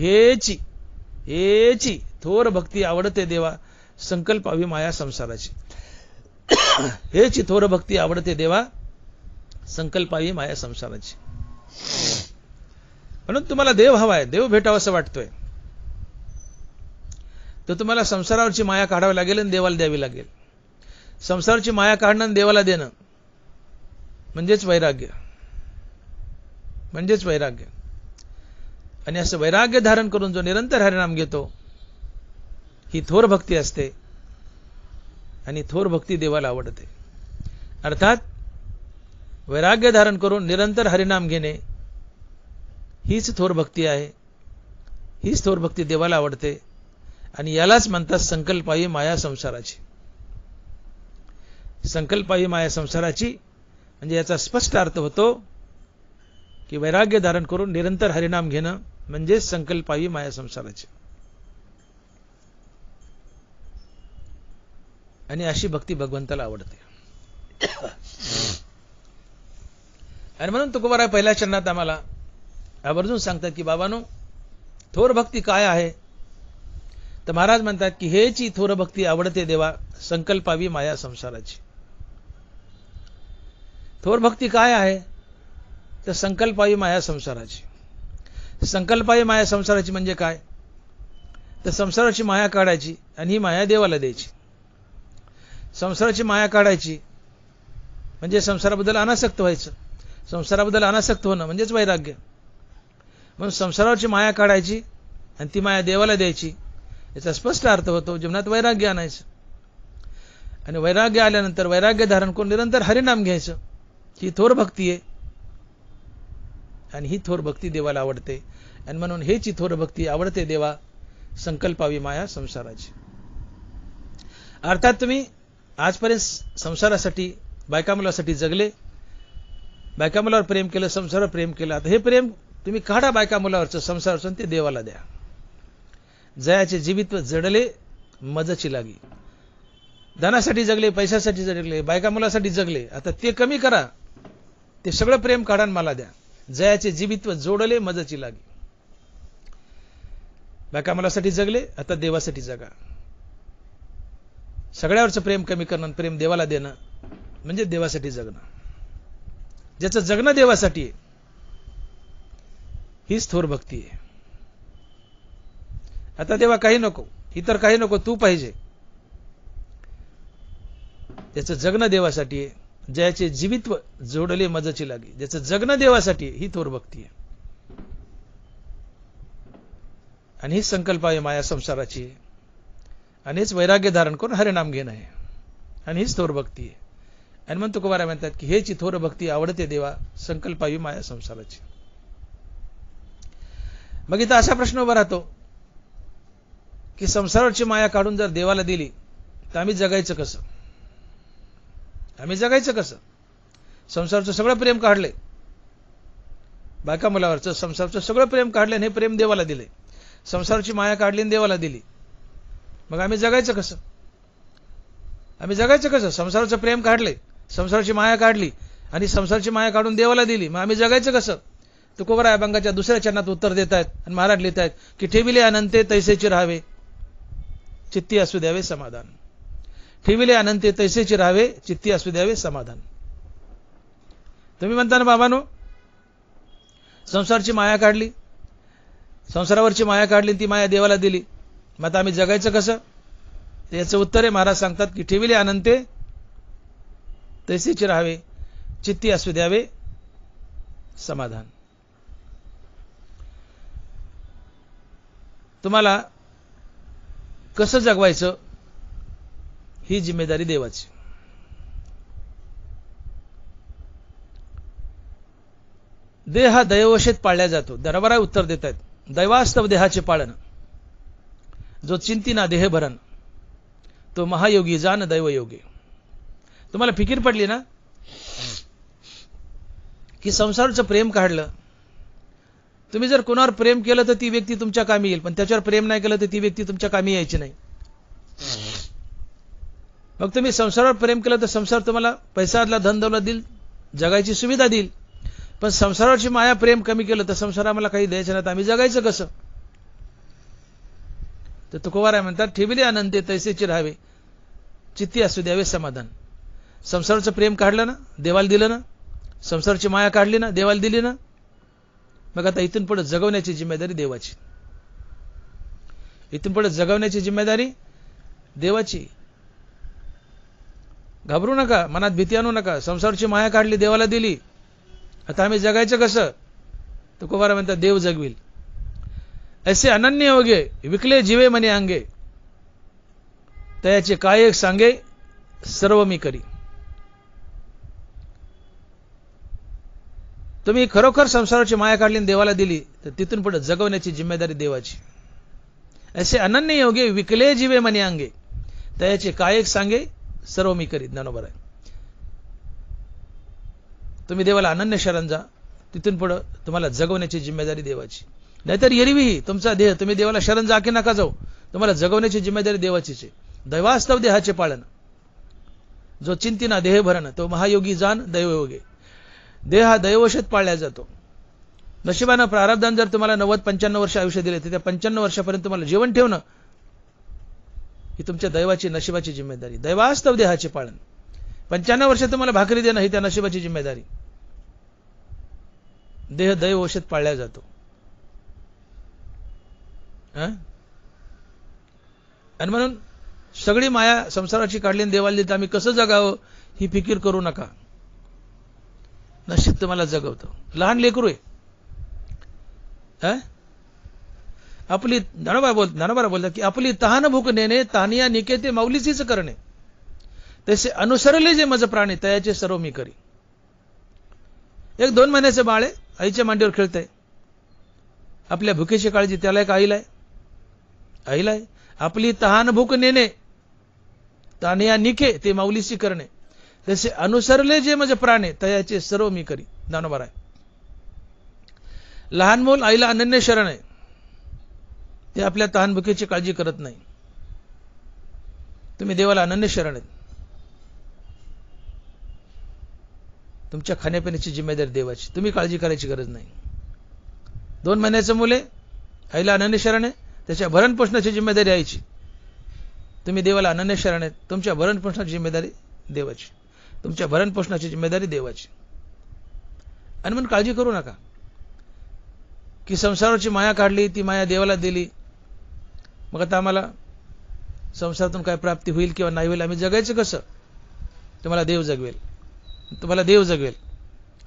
हेची थोर भक्ती आवडते देवा, संकल्पावी माया संसाराची. हेची थोर भक्ती आवडते देवा, संकल्पावी माया संसाराची. म्हणून तुम्हाला देव हवाय, देव भेटावं असं वाटतोय, तर तुम्हाला संसारावरची माया काढावी लागेल आणि देवाला द्यावी लागेल. संसाराची माया काढणं आणि देवाला देणं म्हणजेच वैराग्य. आणि असं वैराग्य धारण करून जो निरंतर हरिनाम घेतो ही थोर भक्ती असते. आणि थोर भक्ती देवाला आवडते. अर्थात वैराग्य धारण करून निरंतर हरिनाम घेणे हीच थोर भक्ती आहे. हीच थोर भक्ती देवाला आवडते. आणि यालाच म्हणतात संकल्पावी माया संसाराची. संकल्पावी माया संसाराची म्हणजे याचा स्पष्ट अर्थ होतो की वैराग्य धारण करून निरंतर हरिनाम घेणं म्हणजे संकल्पावी माया संसाराची. आणि अशी भक्ती भगवंताला आवडते. आणि म्हणून तुकोबाराय पहिल्या चरणात आम्हाला आवर्जून सांगतात की बाबांनो, थोर भक्ती काय आहे? तर महाराज म्हणतात की हेची थोर भक्ती आवडते देवा, संकल्पावी माया संसाराची. थोर भक्ती काय आहे? तर संकल्पावी माया संसाराची. संकल्पावी माया संसाराची म्हणजे काय? तर संसाराची माया काढायची आणि ही माया देवाला द्यायची. संसाराची माया काढायची म्हणजे संसाराबद्दल अनासक्त व्हायचं. संसाराबद्दल अनासक्त होणं म्हणजेच वैराग्य. म्हणून संसारावरची माया काढायची आणि ती माया देवाला द्यायची. याचा स्पष्ट अर्थ होतो जीवनात वैराग्य आणायचं. आणि वैराग्य आल्यानंतर वैराग्य धारण करून निरंतर हरिनाम घ्यायचं. ही थोर भक्ती आहे. आणि ही थोर भक्ती देवाला आवडते. आणि म्हणून हेची थोर भक्ती आवडते देवा, संकल्पावी माया संसाराची. अर्थात तुम्ही आजपर्यंत संसारासाठी, बायका मुलासाठी जगले, बायका मुलावर प्रेम केलं, संसारावर प्रेम केलं. आता हे प्रेम तुम्ही काढा बायका मुलावरचं, संसारावरचं, ते देवाला द्या. जयाचे जीवित्व जडले मजची लागी. धनासाठी जगले, पैशासाठी जगले, बायका मुलासाठी जगले, आता ते कमी करा. ते सगळं प्रेम काढा मला द्या. जयाचे जीवित्व जोडले मजची लागी. बायका मुलासाठी जगले, आता देवासाठी जगा. सगळ्यावरचं प्रेम कमी करणं, प्रेम देवाला देणं म्हणजे देवासाठी जगणं. ज्याचं जगणं देवासाठी आहे हीच थोर भक्ती आहे. आता देवा काही नको, इतर काही नको, तू पाहिजे. ज्याचं जगणं देवासाठी आहे ज्याचे जीवित्व जोडले मजची लागी, ज्याचं जगणं देवासाठी, ही थोर भक्ती आहे. आणि ही संकल्प आहे माया संसाराची. आणि हेच वैराग्य धारण करून हरिनाम घेणं आहे. आणि हीच थोर भक्ती आहे. आणि म्हणून तुकोबाराय म्हणतात की हेची थोर भक्ती आवडते देवा, संकल्पावी माया संसाराची. मग इथं असा प्रश्न उभा राहतो की संसाराची माया काढून जर देवाला दिली तर आम्ही जगायचं कसं? आम्ही जगायचं कसं? संसाराचं सगळं प्रेम काढले, बायका मुलावरचं संसाराचं सगळं प्रेम काढले आणि हे प्रेम देवाला दिले. संसाराची माया काढली आणि देवाला दिली. मग आम्ही जगायचं कसं? आम्ही जगायचं कसं? संसाराचं प्रेम काढले, संसाराची माया काढली आणि संसाराची माया काढून देवाला दिली. मग आम्ही जगायचं कसं? तुकोबाराय अभंगाच्या दुसऱ्या चरणात उत्तर देत आहेत आणि महाराज लिहित आहेत की ठेविले अनंते तैसेची राहावे, चित्ती असू द्यावे समाधान. ठेविले अनंते तैसेची राहावे, चित्ती असू द्यावे समाधान. तुम्ही म्हणता ना बाबांनो, संसारची माया काढली, संसारावरची माया काढली, ती माया देवाला दिली. मग आता आम्ही जगायचं कसं? याचं उत्तर आहे, महाराज सांगतात की ठेविले अनंते तैसेची राहावे, चित्ती असू द्यावे समाधान. तुम्हाला कसं जगवायचं ही जिम्मेदारी देवाची. देह हा दैववशेत पाळला जातो. दरबारा उत्तर देत आहेत, दैवास्तव देहाचे पाळन, जो चिंतिना देह भरण, तो महायोगी जान दैवयोगी. तुम्हाला फिकीर पडली ना की संसाराचं प्रेम काढलं. तुम्ही जर कोणावर प्रेम केलं तर ती व्यक्ती तुमच्या कामी येईल, पण त्याच्यावर प्रेम नाही केलं तर ती व्यक्ती तुमच्या कामी यायची नाही. मग तुम्ही संसारावर प्रेम केलं तर संसार तुम्हाला पैसा, धन दौलत देईल, जगायची सुविधा देईल. पण संसाराची माया प्रेम कमी केलं तर संसार आम्हाला काही द्यायचं नाही, तर आम्ही जगायचं कसं? तर तुकोबाराय म्हणतात ठेविले अनंते तैसेची राहावे, चित्ती असू द्यावे समाधान. संसाराचं प्रेम काढलं ना, देवाला दिलं ना, संसाराची माया काढली ना, देवाला दिली ना, मग आता इथून पुढे जगवण्याची जिम्मेदारी देवाची. इथून पुढे जगवण्याची जिम्मेदारी देवाची. घाबरू नका, मनात भीती आणू नका. संसाराची माया काढली, देवाला दिली, आता आम्ही जगायचं कसं? तुकोबाराय म्हणतात देव जगविल. ऐसे अनन्य होगे विकले जीवे मने अंगे, तयाचे काय एक सांगे सर्व मी करी. तुम्ही खरोखर संसाराची माया काढली आणि देवाला दिली तर तिथून पुढे जगवण्याची जिम्मेदारी देवाची. ऐसे अनन्य होगे विकले जीवे मने अंगे, तयाचे काय एक सांगे सर्व मी करी. ज्ञानोबा आहे. तुम्ही देवाला अनन्य शरण जा, तिथून पुढे तुम्हाला जगवण्याची जिम्मेदारी देवाची. नाहीतर एरवीही तुमचा देह तुम्ही देवाला शरण जा की नका जाऊ, तुम्हाला जगवण्याची जिम्मेदारी देवाचीच आहे. दैवास्तव देहाचे पाळन, जो चिंतिना देह भरण, तो महायोगी जान दैवयोगे. देह हा दैववशेत पाळला जातो. नशिबानं प्रारब्धान जर तुम्हाला 90-95 वर्ष आयुष्य दिले तर त्या 95 वर्षापर्यंत तुम्हाला जीवन ठेवणं ही तुमच्या दैवाची, नशिबाची जिम्मेदारी. दैवास्तव देहाचे पाळन. 95 वर्ष तुम्हाला भाकरी देणं ही त्या नशिबाची जिम्मेदारी. देह दैववशेत पाळला जातो. आणि म्हणून सगळी माया संसाराची काढली आणि देवाला दिली, आम्ही कसं जगावं ही फिकीर करू नका. नशीब तुम्हाला जगवतं. लहान लेकरू आहे, आपली ज्ञानोबा बोलतात की आपली तहान भूक नेणे, तानिया निके ते माऊलीचीच करणे, तसे अनुसरले जे मज प्राणी, तयाचे सर्व मी करी. 1-2 महिन्याचं बाळ आहे, आईच्या मांडीवर खेळतंय. आपल्या भुकेची काळजी त्याला एक आईला आहे. आपली तहान भूक नेणे, तानिया निके ते माऊलीची करणे, तसे अनुसरले जे मज प्राणे, तयाचे सर्व मी करी. ज्ञानोबा आहे. लहान मूल आईला अनन्य शरण आहे. ते आपल्या तहान भुकेची काळजी करत नाही. तुम्ही देवाला अनन्य शरण आहेत. तुमच्या खाण्यापिण्याची जिम्मेदारी देवाची, तुम्ही काळजी करायची गरज नाही. 2 महिन्याचं मुल आहे, आईला अनन्य शरण आहे, त्याच्या भरण पोषणाची जिम्मेदारी आईची. तुम्ही देवाला अनन्य शरण आहेत, तुमच्या भरण पोषणाची जिम्मेदारी देवाची. तुमच्या भरण पोषणाची जिम्मेदारी देवाची. आणि म्हणून काळजी करू नका की संसाराची माया काढली, ती माया देवाला दिली, मग आता आम्हाला संसारातून काय प्राप्ती होईल किंवा नाही होईल, आम्ही जगायचं कसं? तुम्हाला देव जगवेल. तुम्हाला देव जगवेल.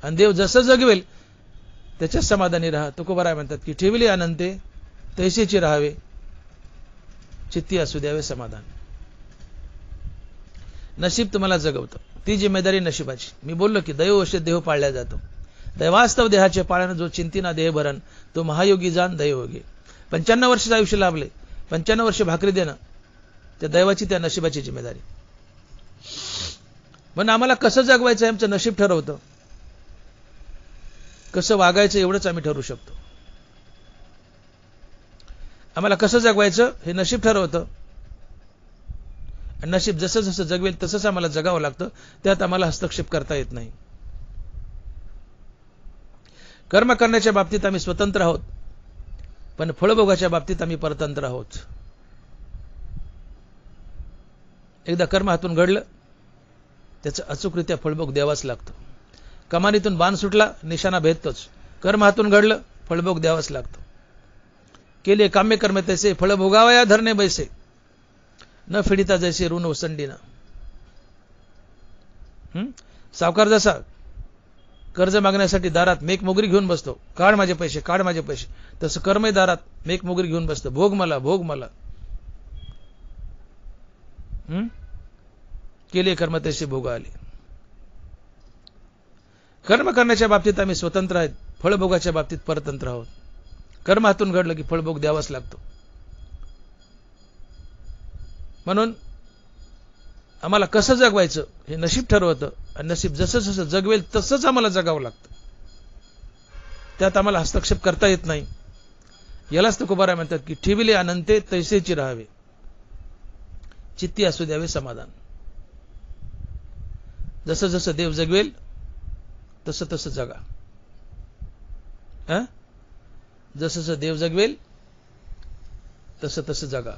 आणि देव जसं जगवेल त्याच्यात समाधानी राहा. तुकोबाराय म्हणतात की ठेविले अनंते तैसेची राहावे, चित्ती असू द्यावे समाधान. नशीब तुम्हाला जगवतं, ती जिम्मेदारी नशिबाची. मी बोललो की दैववश देह पाळल्या जातो. दैवास्तव देहाचे पाळण जो चिंतीना देह भरण, तो महायोगी जाण दैवयोगी. 95 वर्षाचं आयुष्य लाभले, 95 वर्ष भाकरी देणं त्या दैवाची, त्या नशिबाची जिम्मेदारी. म्हणून आम्हाला कसं जगवायचं आहे आमचं नशीब ठरवतं. कसं वागायचं एवढंच आम्ही ठरवू शकतो. आम्हाला कसं जगवायचं हे नशीब ठरवतं. आणि नशीब जसं जसं जगवेल तसंच आम्हाला जगावं लागतं. त्यात आम्हाला हस्तक्षेप करता येत नाही. कर्म करण्याच्या बाबतीत आम्ही स्वतंत्र आहोत, पण फळभोगाच्या बाबतीत आम्ही परतंत्र आहोत. एकदा कर्म हातून घडलं त्याचं अचूकरित्या फळभोग द्यावाच लागतो. कमानीतून बाण सुटला निशाणा भेदतोच. कर्म हातून घडलं फळभोग द्यावाच लागतो. केले काम्य कर्म तैसे फळ भोगावया धरणे बैसे, न फिडिता जैसे ऋण ओसंडीना. सावकार जसा कर्ज मागण्यासाठी दारात मेक मोगरी घेऊन बसतो, काढ माझे पैसे, काढ माझे पैसे, तसं कर्मही दारात मेक मोगरी घेऊन बसतं, भोग मला, भोग मला. केले कर्म तैसे भोग आले. कर्म करण्याच्या बाबतीत आम्ही स्वतंत्र आहेत, फळभोगाच्या बाबतीत परतंत्र आहोत. कर्म हातून घडलं की फळभोग द्यावाच लागतो. म्हणून आम्हाला कसं जगवायचं हे नशीब ठरवतं. आणि नशीब जसं जसं जगवेल तसंच आम्हाला जगावं लागतं. त्यात आम्हाला हस्तक्षेप करता येत नाही. यालाच तुकोबाराय म्हणतात की ठेविले अनंते तैसेची राहावे, चित्ती असू द्यावे समाधान. जसं जसं देव जगवेल तसं तसं जगा. जसं जसं देव जगवेल तसं तसं जगा.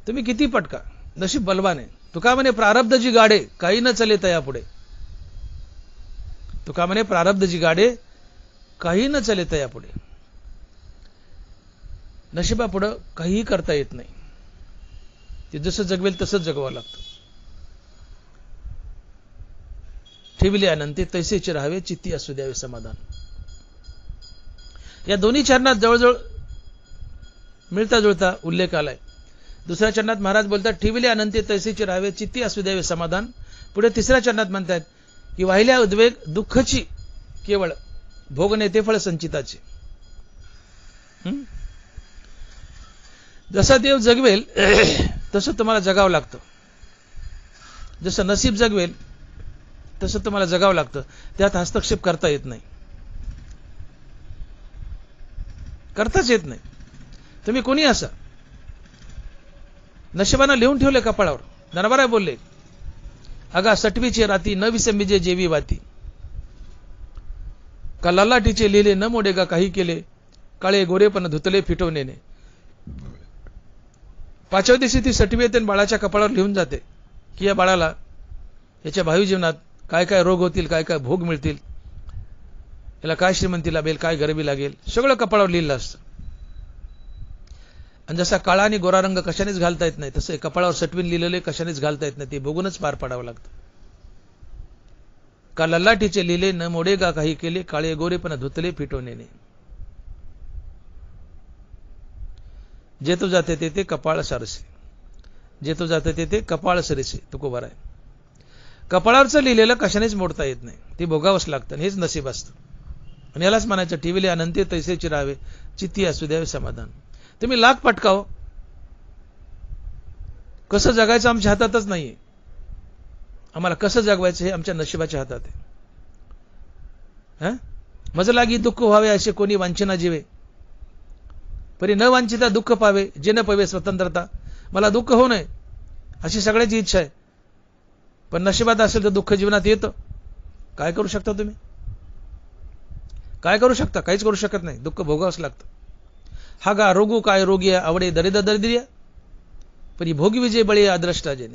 तुम्ही किती पटका, नशीब बलवान आहे. तुका म्हणे प्रारब्ध जी गाडे काही न चले तया पुढे. तुका म्हणे प्रारब्ध जी गाडे काही न चले तया पुढे. नशिबापुढं काहीही करता येत नाही. ते जसं जगवेल तसंच जगवावं लागतं. ठेविले अनंते तैसेचे राहावे, चित्ती असू द्यावे समाधान. या दोन्ही चरणात जवळजवळ मिळता जुळता उल्लेख आलाय. दुसऱ्या चरणात महाराज बोलतात ठेविले अनंते तैसेचे राहावे, चित्ती असू द्यावे समाधान. पुढे तिसऱ्या चरणात म्हणतात की वाहिल्या उद्वेग दुःखची केवळ भोगणे ते फळ संचिताचे. जसा देव जगवेल तसं तुम्हाला जगावं लागतं. जसं नसीब जगवेल तसं तुम्हाला जगावं लागतं. त्यात हस्तक्षेप करता येत नाही, करताच येत नाही. तुम्ही कोणी असा, नशिबानं लिहून ठेवले कपाळावर. नरबराय बोलले अगा सटवीचे राती न विसंबीजे जेवी वाती, का ललाटीचे लिहिले न मोडेगा काही केले, काळे गोरेपण धुतले फिटवणेने. 5व्या दिवशी ती सटवी येते बाळाच्या कपाळावर लिहून जाते की या बाळाला याच्या भावी जीवनात काय काय रोग होतील, काय काय भोग मिळतील, याला काय श्रीमंती लाभेल, काय गरिबी लागेल, सगळं कपाळावर लिहिलं असतं. आणि जसा काळा आणि गोरा रंग कशानेच घालता येत नाही, तसं कपाळावर सटवीन लिहिलेले कशानेच घालता येत नाही. ते बघूनच पार पाडावं लागतं. का ललाटीचे लिहिले न मोडेगा काही केले, काळे गोरेपण धुतले फिटवणेने. जे तू जाते ते कपाळ सारसे, जे तू जाते ते कपाळ सरीसे. तुकोबाराय कपाळावरचं लिहिलेलं कशानेच मोडता येत नाही, ते भोगावंच लागतं. हेच नशीब असतं. आणि यालाच म्हणायचं ठेविले अनंते तैसेची राहावे, चित्ती असू द्यावे समाधान. तुम्ही लाख पटकाव, कसं जगायचं आमच्या हातातच नाहीये. आम्हाला कसं जगवायचं हे आमच्या नशिबाच्या हातात आहे. मज लागी दुःख व्हावे असे कोणी वांछना जीवे, परी न वांछिता दुःख पावे, जे न पवे स्वतंत्रता. मला दुःख होऊ नये अशी सगळ्याची इच्छा आहे, पण नशिबात असेल तर दुःख जीवनात येतं. काय करू शकता तुम्ही? काय करू शकता? काहीच करू शकत नाही. दुःख भोगावंच लागतं. हा गा रोगू काय रोगिया आवडे दरिद्र दरिद्रिया, पण ही भोगी विजय बळी अद्रष्टा जेने.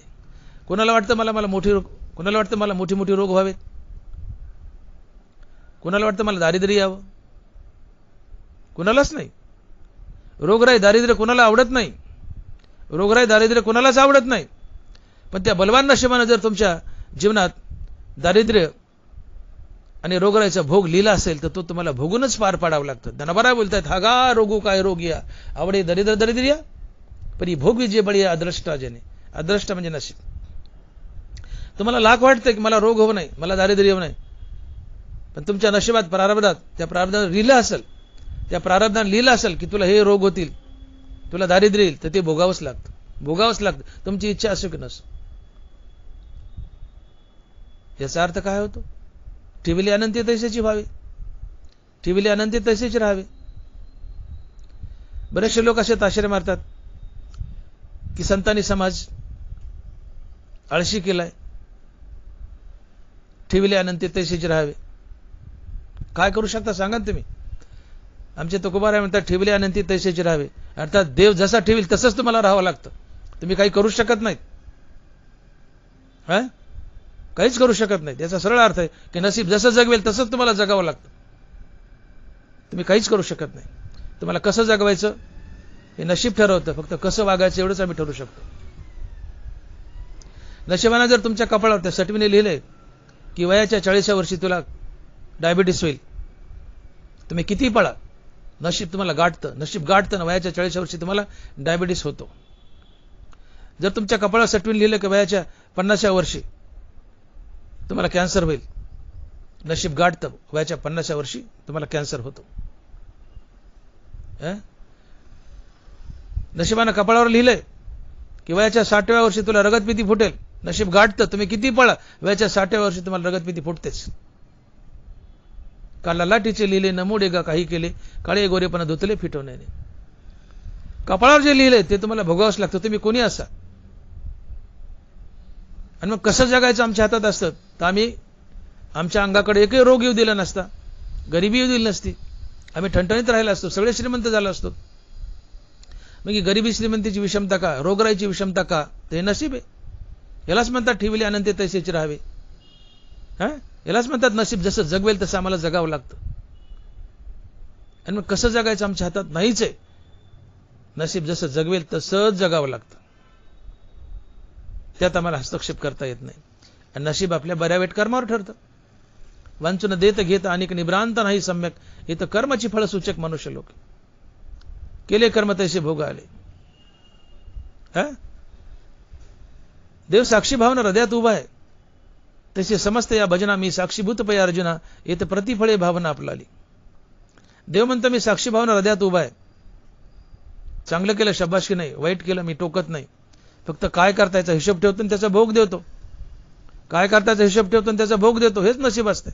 कोणाला वाटतं मला कोणाला वाटतं मला मोठी मोठी रोग व्हावेत, कोणाला वाटतं मला दारिद्र्य यावं. कोणालाच नाही. रोगराई दारिद्र्य कोणाला आवडत नाही. रोगराई दारिद्र्य कोणालाच आवडत नाही. पण त्या बलवान नशिबाने जर तुमच्या जीवनात दारिद्र्य आणि रोगराईचा भोग लिहिला असेल तर तो तुम्हाला भोगूनच पार पाडावं लागतं. धनबरा बोलतायत, हागा रोगू काय रोग या, आवडे दरिद्र दरिद्रिया, पण ही भोग जे बळी अदृष्टा जने. अदृष्ट म्हणजे नशीब. तुम्हाला लाख वाटतं की मला रोग होऊ नये, मला दारिद्र्य होऊ नये, पण तुमच्या नशिबात प्रारब्धात त्या प्रारब्धात लिहिलं असेल, त्या प्रारब्धात लिहिलं असेल की तुला हे रोग होतील, तुला दारिद्र्य येईल, तर ते भोगावंच लागतं. भोगावंच लागतं, तुमची इच्छा असो की नसो. याचा अर्थ काय होतो? ठेविले अनंती तैसेची व्हावे, ठेविले अनंती तैसेची राहावे. बरेचसे लोक असे ताशेरे मारतात की संतांनी समाज आळशी केलाय, ठेविले अनंती तैसेची राहावे. काय करू शकता सांगा तुम्ही? आमचे तुकोबाराय म्हणतात ठेविले अनंती तैसेची राहावे, अर्थात देव जसा ठेवील तसंच तुम्हाला राहावं लागतं. तुम्ही काही करू शकत नाहीत, काहीच करू शकत नाही. याचा सरळ अर्थ आहे की नसीब जसं जगवेल तसंच तुम्हाला जगावं लागतं. तुम्ही काहीच करू शकत नाही. तुम्हाला कसं जगवायचं हे नशीब ठरवतं, फक्त कसं वागायचं एवढंच आम्ही ठरवू शकतो. नशिबाने जर तुमच्या कपाळावर त्या सटवीने लिहिलंय की वयाच्या 40व्या वर्षी तुला डायबिटीस होईल, तुम्ही किती पळा, नशीब तुम्हाला गाठतं. नशीब गाठतं ना, वयाच्या 40व्या वर्षी तुम्हाला डायबिटीस होतो. जर तुमच्या कपाळावर सटवीने लिहिलं की वयाच्या 50व्या वर्षी तुम्हाला कॅन्सर होईल, नशीब गाठतं, वयाच्या 50व्या वर्षी तुम्हाला कॅन्सर होतो. नशिबानं कपाळावर लिहिलंय की वयाच्या 60व्या वर्षी तुला रगतपिती फुटेल, नशीब गाठतं, तुम्ही किती पळा, वयाच्या 60व्या वर्षी तुम्हाला रगतपिती फुटतेच. काला लाटीचे लिहिले नमोडे गा काही केले, काळे गोरेपणा धुतले फिटवण्याने. कपाळावर जे लिहिलंय ते तुम्हाला भोगावंच लागतं, तुम्ही कोणी असा. आणि मग कसं जगायचं आमच्या हातात असतं, तर आम्ही आमच्या अंगाकडे एकही रोग येऊ दिला नसता, गरिबी येऊ दिली नसती, आम्ही ठणठणीत राहिला असतो, सगळे श्रीमंत झाला असतो. मग ही गरिबी श्रीमंतीची विषमता का, रोगराईची विषमता का, तर हे नशीब आहे. यालाच म्हणतात ठेविले अनंती तैसेची राहावे. यालाच म्हणतात नशीब जसं जगवेल तसं आम्हाला जगावं लागतं. आणि मग कसं जगायचं आमच्या हातात नाहीच आहे. नशीब जसं जगवेल तसंच जगावं लागतं, त्यात आम्हाला हस्तक्षेप करता येत नाही. आणि नशीब आपल्या बऱ्या वाईट कर्मावर ठरतं. वांचून देत घेत अनेक निभ्रांत नाही सम्यक, इथं कर्माची फळसूचक मनुष्य लोक. केले कर्म तैसे भोग आले. देव साक्षी भावना हृदयात उभा आहे, तसे समजते या भजना मी साक्षीभूत पै अर्जुना, येत प्रतिफळे भावना आपलाली. देव म्हणतो मी साक्षी भावना हृदयात उभा आहे. चांगलं केलं शाबासकी नाही, वाईट केलं मी टोकत नाही, फक्त काय करतायचा हिशोब ठेवतो आणि त्याचा भोग देतो. काय करतायचा हिशोब ठेवतो आणि त्याचा भोग देतो, हेच नशीब असते.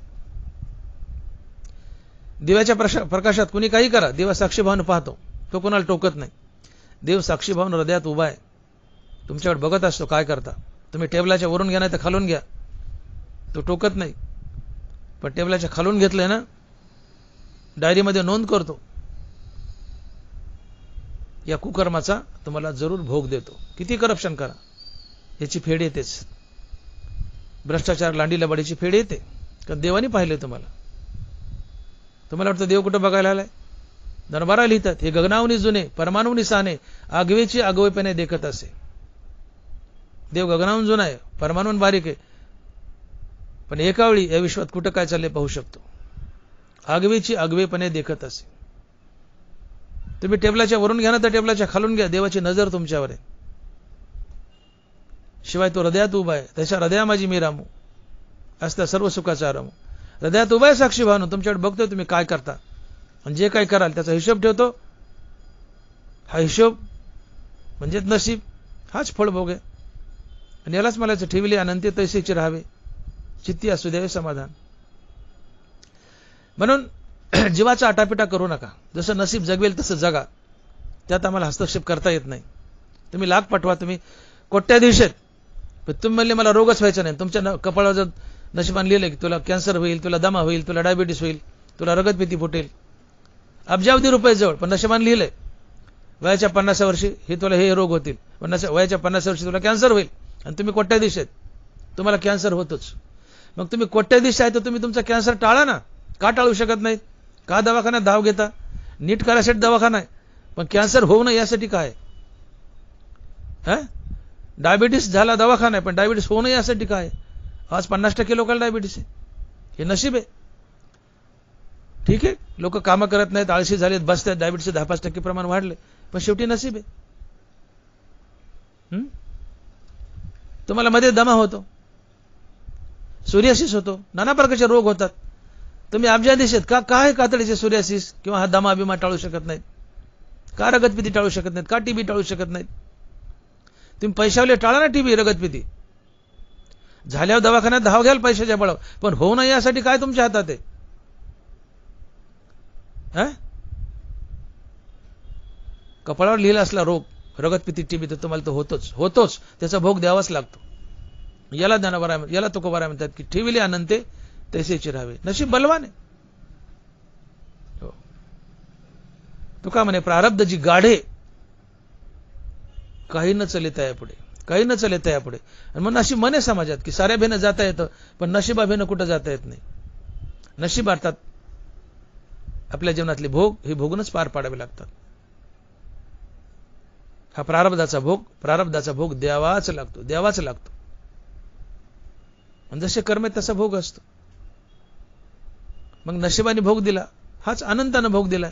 दिव्याच्या प्रकाशात कुणी काही करा, देवा साक्षी भावना पाहतो, तो कोणाला टोकत नाही. देव साक्षी भावना हृदयात उभा आहे, तुमच्याकडे बघत असतो काय करता. तुम्ही टेबलाच्या वरून घ्या नाही तर खालून घ्या, तो टोकत नाही. पण टेबलाच्या खालून घेतलंय ना, डायरीमध्ये नोंद करतो, या कुकर्माचा तुम्हाला जरूर भोग देतो. किती करप्शन करा, याची फेड येतेच. भ्रष्टाचार लांडी लबाडीची फेड येते, कारण देवानी पाहिले तुम्हाला. तुम्हाला वाटतं देव कुठं बघायला आलाय? दरबारा लिहितात, हे गगनावनी जुने परमाणुनी साने, आगवेची आगवेपणे देखत असे. देव गगनावून जुना आहे, परमाणून बारीक आहे, पण एका वेळी या विश्वात कुठं काय चाललंय पाहू शकतो. आगवेची आगवेपणे देखत असे. तुम्ही टेबलाच्या वरून घ्या ना तर टेबलाच्या खालून घ्या, देवाची नजर तुमच्यावर आहे. शिवाय तो हृदयात उभा आहे, त्याच्या हृदया माझी मी रामू, असता सर्व सुखाचा रामू. हृदयात उभा आहे साक्षी भावना, तुमच्याकडे बघतोय तुम्ही काय करता, आणि जे काय कराल त्याचा हिशोब ठेवतो. हा हिशोब म्हणजेच नशीब, हाच फळभोग आहे. आणि यालाच मला ठेविले अनंती तैसेची राहावे, चित्ती असू द्यावे समाधान. म्हणून जीवाचा आटापिटा करू नका. जसं नसीब जगवेल तसं जगा, त्यात आम्हाला हस्तक्षेप करता येत नाही. तुम्ही लाख पाठवा, तुम्ही कोट्याधीश आहेत, पण तुम्ही म्हणले मला रोगच व्हायचा नाही. तुमच्या कपाळावर जर नशिबाने लिहिलं की तुला कॅन्सर होईल, तुला दमा होईल, तुला डायबिटीस होईल, तुला रगतपिती फुटेल, अब्जावधी रुपये जवळ, पण नशिबाने लिहिलंय वयाच्या 50व्या वर्षी हे तुला हे रोग होतील, पण वयाच्या 50व्या वर्षी तुला कॅन्सर होईल, आणि तुम्ही कोट्याधीश आहेत, तुम्हाला कॅन्सर होतोच. मग तुम्ही कोट्याधीश आहे तर तुम्ही तुमचा कॅन्सर टाळा ना. का टाळू शकत नाही? का दवाखान्यात धाव घेता? नीट करायसाठी दवाखाना आहे, पण कॅन्सर होऊ नये यासाठी काय? डायबिटीस झाला दवाखाना आहे, पण डायबिटीस होऊ नये यासाठी काय? आज 50% लोकांना डायबिटीस आहे. हे नशीब आहे. ठीक आहे, लोक कामं करत नाहीत, आळशी झालेत, बसतात, डायबिटीसचं 10-5% प्रमाण वाढले, पण शेवटी नशीब आहे. तुम्हाला मध्ये दमा होतो, सोरियासिस होतो, नाना प्रकारचे रोग होतात. तुम्ही अब्जाधीश आहेत का? काय कातडीचे सोरियासिस किंवा हा दमा बिमा टाळू शकत नाहीत? का रगतपिती टाळू शकत नाहीत? का टीबी टाळू शकत नाहीत? तुम्ही पैशावले टाळा ना टीबी, रगतपिती. झाल्यावर दवाखान्यात धाव घ्याल पैशाच्या बळावर, पण होऊ नये यासाठी काय तुमच्या हातात आहे? कपाळावर लिहिला असला रोग, रगतपिती, टीबी, तर तुम्हाला तो होतोच. त्याचा भोग द्यावाच लागतो. याला ज्ञानोबा, याला तुकोबा म्हणतात की ठेविले अनंते तैसेचे राहावे. नशीब बलवान आहे. तुका म्हणे प्रारब्ध जी गाढे, काही न चलिता यापुढे, काही न चलिता यापुढे. आणि म्हणून अशी मने समाजात की साऱ्या भेनं जाता येतं, पण नशिबा भेनं कुठं जाता येत नाही. नशीब अर्थात आपल्या जीवनातले भोग हे भोगूनच पार पाडावे लागतात. हा प्रारब्धाचा भोग द्यावाच लागतो. आणि जसे कर्म तसा भोग असतो. मग नशिबाने भोग दिला, हाच अनंतानं भोग दिलाय.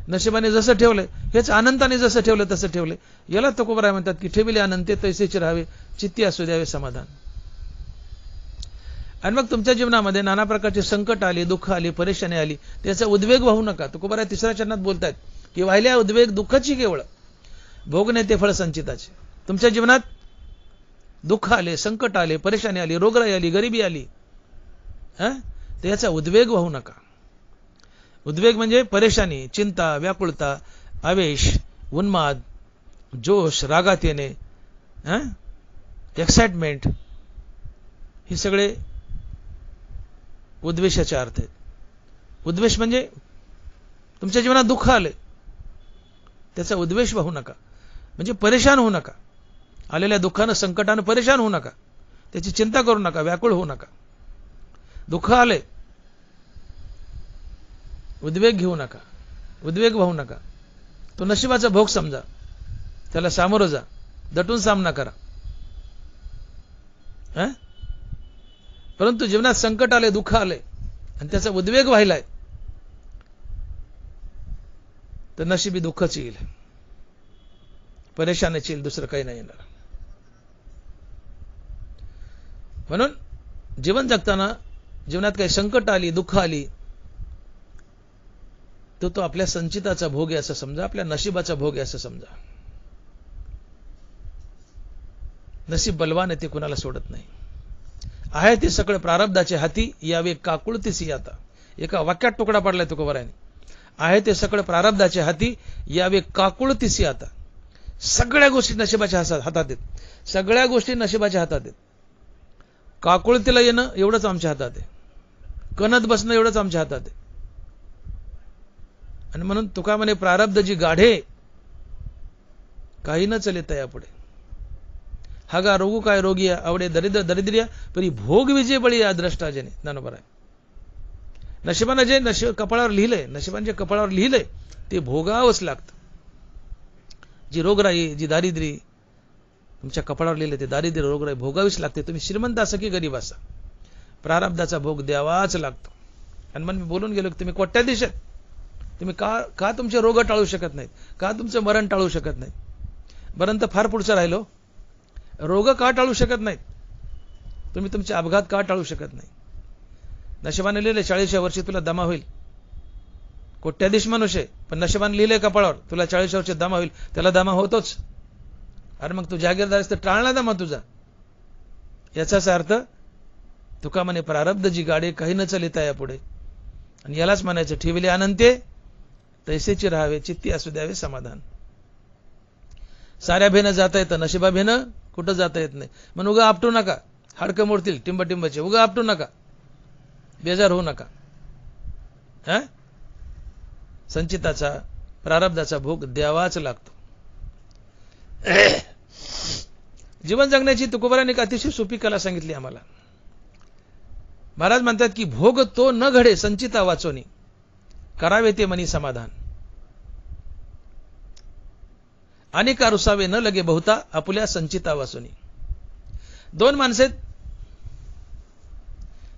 नशिबाने जसं ठेवलंय हेच अनंताने जसं ठेवलं तसं ठेवलंय. याला तुकोबराय म्हणतात की ठेविले अनंते तैसेचे राहावे, चित्ती असू द्यावे समाधान. आणि मग तुमच्या जीवनामध्ये नाना प्रकारचे संकट आली, दुःख आली, परेशानी आली, त्याचा उद्वेग वाहू नका. तुकोबराय तिसऱ्या चरणात बोलतायत की वाहिल्या उद्वेग दुःखाची केवळ, भोग नाही ते फळ संचिताचे. तुमच्या जीवनात दुःख आले, संकट आले, परेशानी आली, रोगराई आली, गरिबी आली, त्याचा उद्वेग वाहू नका. उद्वेग म्हणजे परेशानी, चिंता, व्याकुळता, आवेश, उन्माद, जोश, रागात येणे, एक्साइटमेंट, हे सगळे उद्वेषाचे अर्थ आहेत. उद्वेष म्हणजे तुमच्या जीवनात दुःख आले, त्याचा उद्वेष वाहू नका. म्हणजे परेशान होऊ नका. आलेल्या दुःखानं, संकटानं परेशान होऊ नका. त्याची चिंता करू नका, व्याकुळ होऊ नका. दुःख आले, उद्वेग घेऊ नका, उद्वेग वाहू नका. तो नशिबाचा भोग समजा, त्याला सामोरं जा, दटून सामना करा. परंतु जीवनात संकट आले, दुःख आले आणि त्याचा उद्वेग व्हायलाय, तर नशिबी दुःखच येईल, परेशानीच येईल, दुसरं काही नाही येणार. म्हणून जीवन जगताना जीवनात काही संकट आली, दुःख आली, तो आपल्या संचिताचा भोग आहे असं समजा, आपल्या नशिबाचा भोग आहे असं समजा. नशीब बलवान आहे, ते कुणाला सोडत नाही. आहे ते सगळं प्रारब्धाचे हाती, यावे काकुळतीसी आता. एका वाक्यात तुकडा पडलाय तुकोबारायने. आहे ते सगळं प्रारब्धाचे हाती, यावे काकुळतीसी आता. सगळ्या गोष्टी नशिबाच्या हातात आहेत. सगळ्या गोष्टी नशिबाच्या हातात आहेत. काकुळतीला येणं एवढंच आमच्या हातात आहे. कणत बसणं एवढंच आमच्या हातात आहे. आणि म्हणून तुका म्हणे प्रारब्ध जी गाढे, काही न चलिता यापुढे. हागा रोगू काय रोगिया, आवडे दरिद्रिया, परी भोग विजय बळी या द्रष्टाजने. ज्ञानोबा आहे. नशिबानं जे कपाळावर लिहिलंय, नशिबाने जे कपाळावर लिहिलंय ते भोगावंच लागतं. जी रोगराई, जी दारिद्र्य तुमच्या कपाळावर लिहिलंय, ते दारिद्र्य, रोगराई भोगावीच लागते. तुम्ही श्रीमंत असा की गरीब असा, प्रारब्धाचा भोग द्यावाच लागतो. आणि मग मी बोलून गेलो की तुम्ही कोट्याधीश आहेत. तुम्ही का तुमचे रोग टाळू शकत नाहीत? का तुमचं मरण टाळू शकत नाहीत? मरण तर फार पुढचं राहिलो. रोग का टाळू शकत नाहीत? तुम्ही तुमचे अपघात का टाळू शकत नाही? नशिबाने लिहिले 40व्या वर्षी तुला दमा होईल. कोट्याधीश मनुष्य, पण नशिबाने लिहिले कपाळावर तुला 40व्या वर्षी दमा होईल. त्याला दमा होतोच. अरे मग तू जागीरदार तर टाळला दमा तुझा. याचाच अर्थ तुका म्हणे प्रारब्ध जी गाडे, काही न चलिता यापुढे. आणि यालाच म्हणायचं ठेविले अनंते तैसेचे राहावे, चित्ती असू द्यावे समाधान. साऱ्या भेनं जाता येतं, नशिबा भेनं कुठं जाता येत नाही. म्हणून उगा आपटू नका. हाडकं मोडतील टिंबटिंबाचे. उगा आपटू नका, बेजार होऊ नका. संचिताचा, प्रारब्धाचा भोग द्यावाच लागतो. जीवन जगण्याची तुकोबाराने एक अतिशय सोपी कला सांगितली आम्हाला. महाराज म्हणतात की भोग तो न घडे संचिता वाचोनी, करावे ते मनी समाधान. आणि का रुसावे न लगे बहुता आपुल्या संचिता वासुनी. दोन माणसे,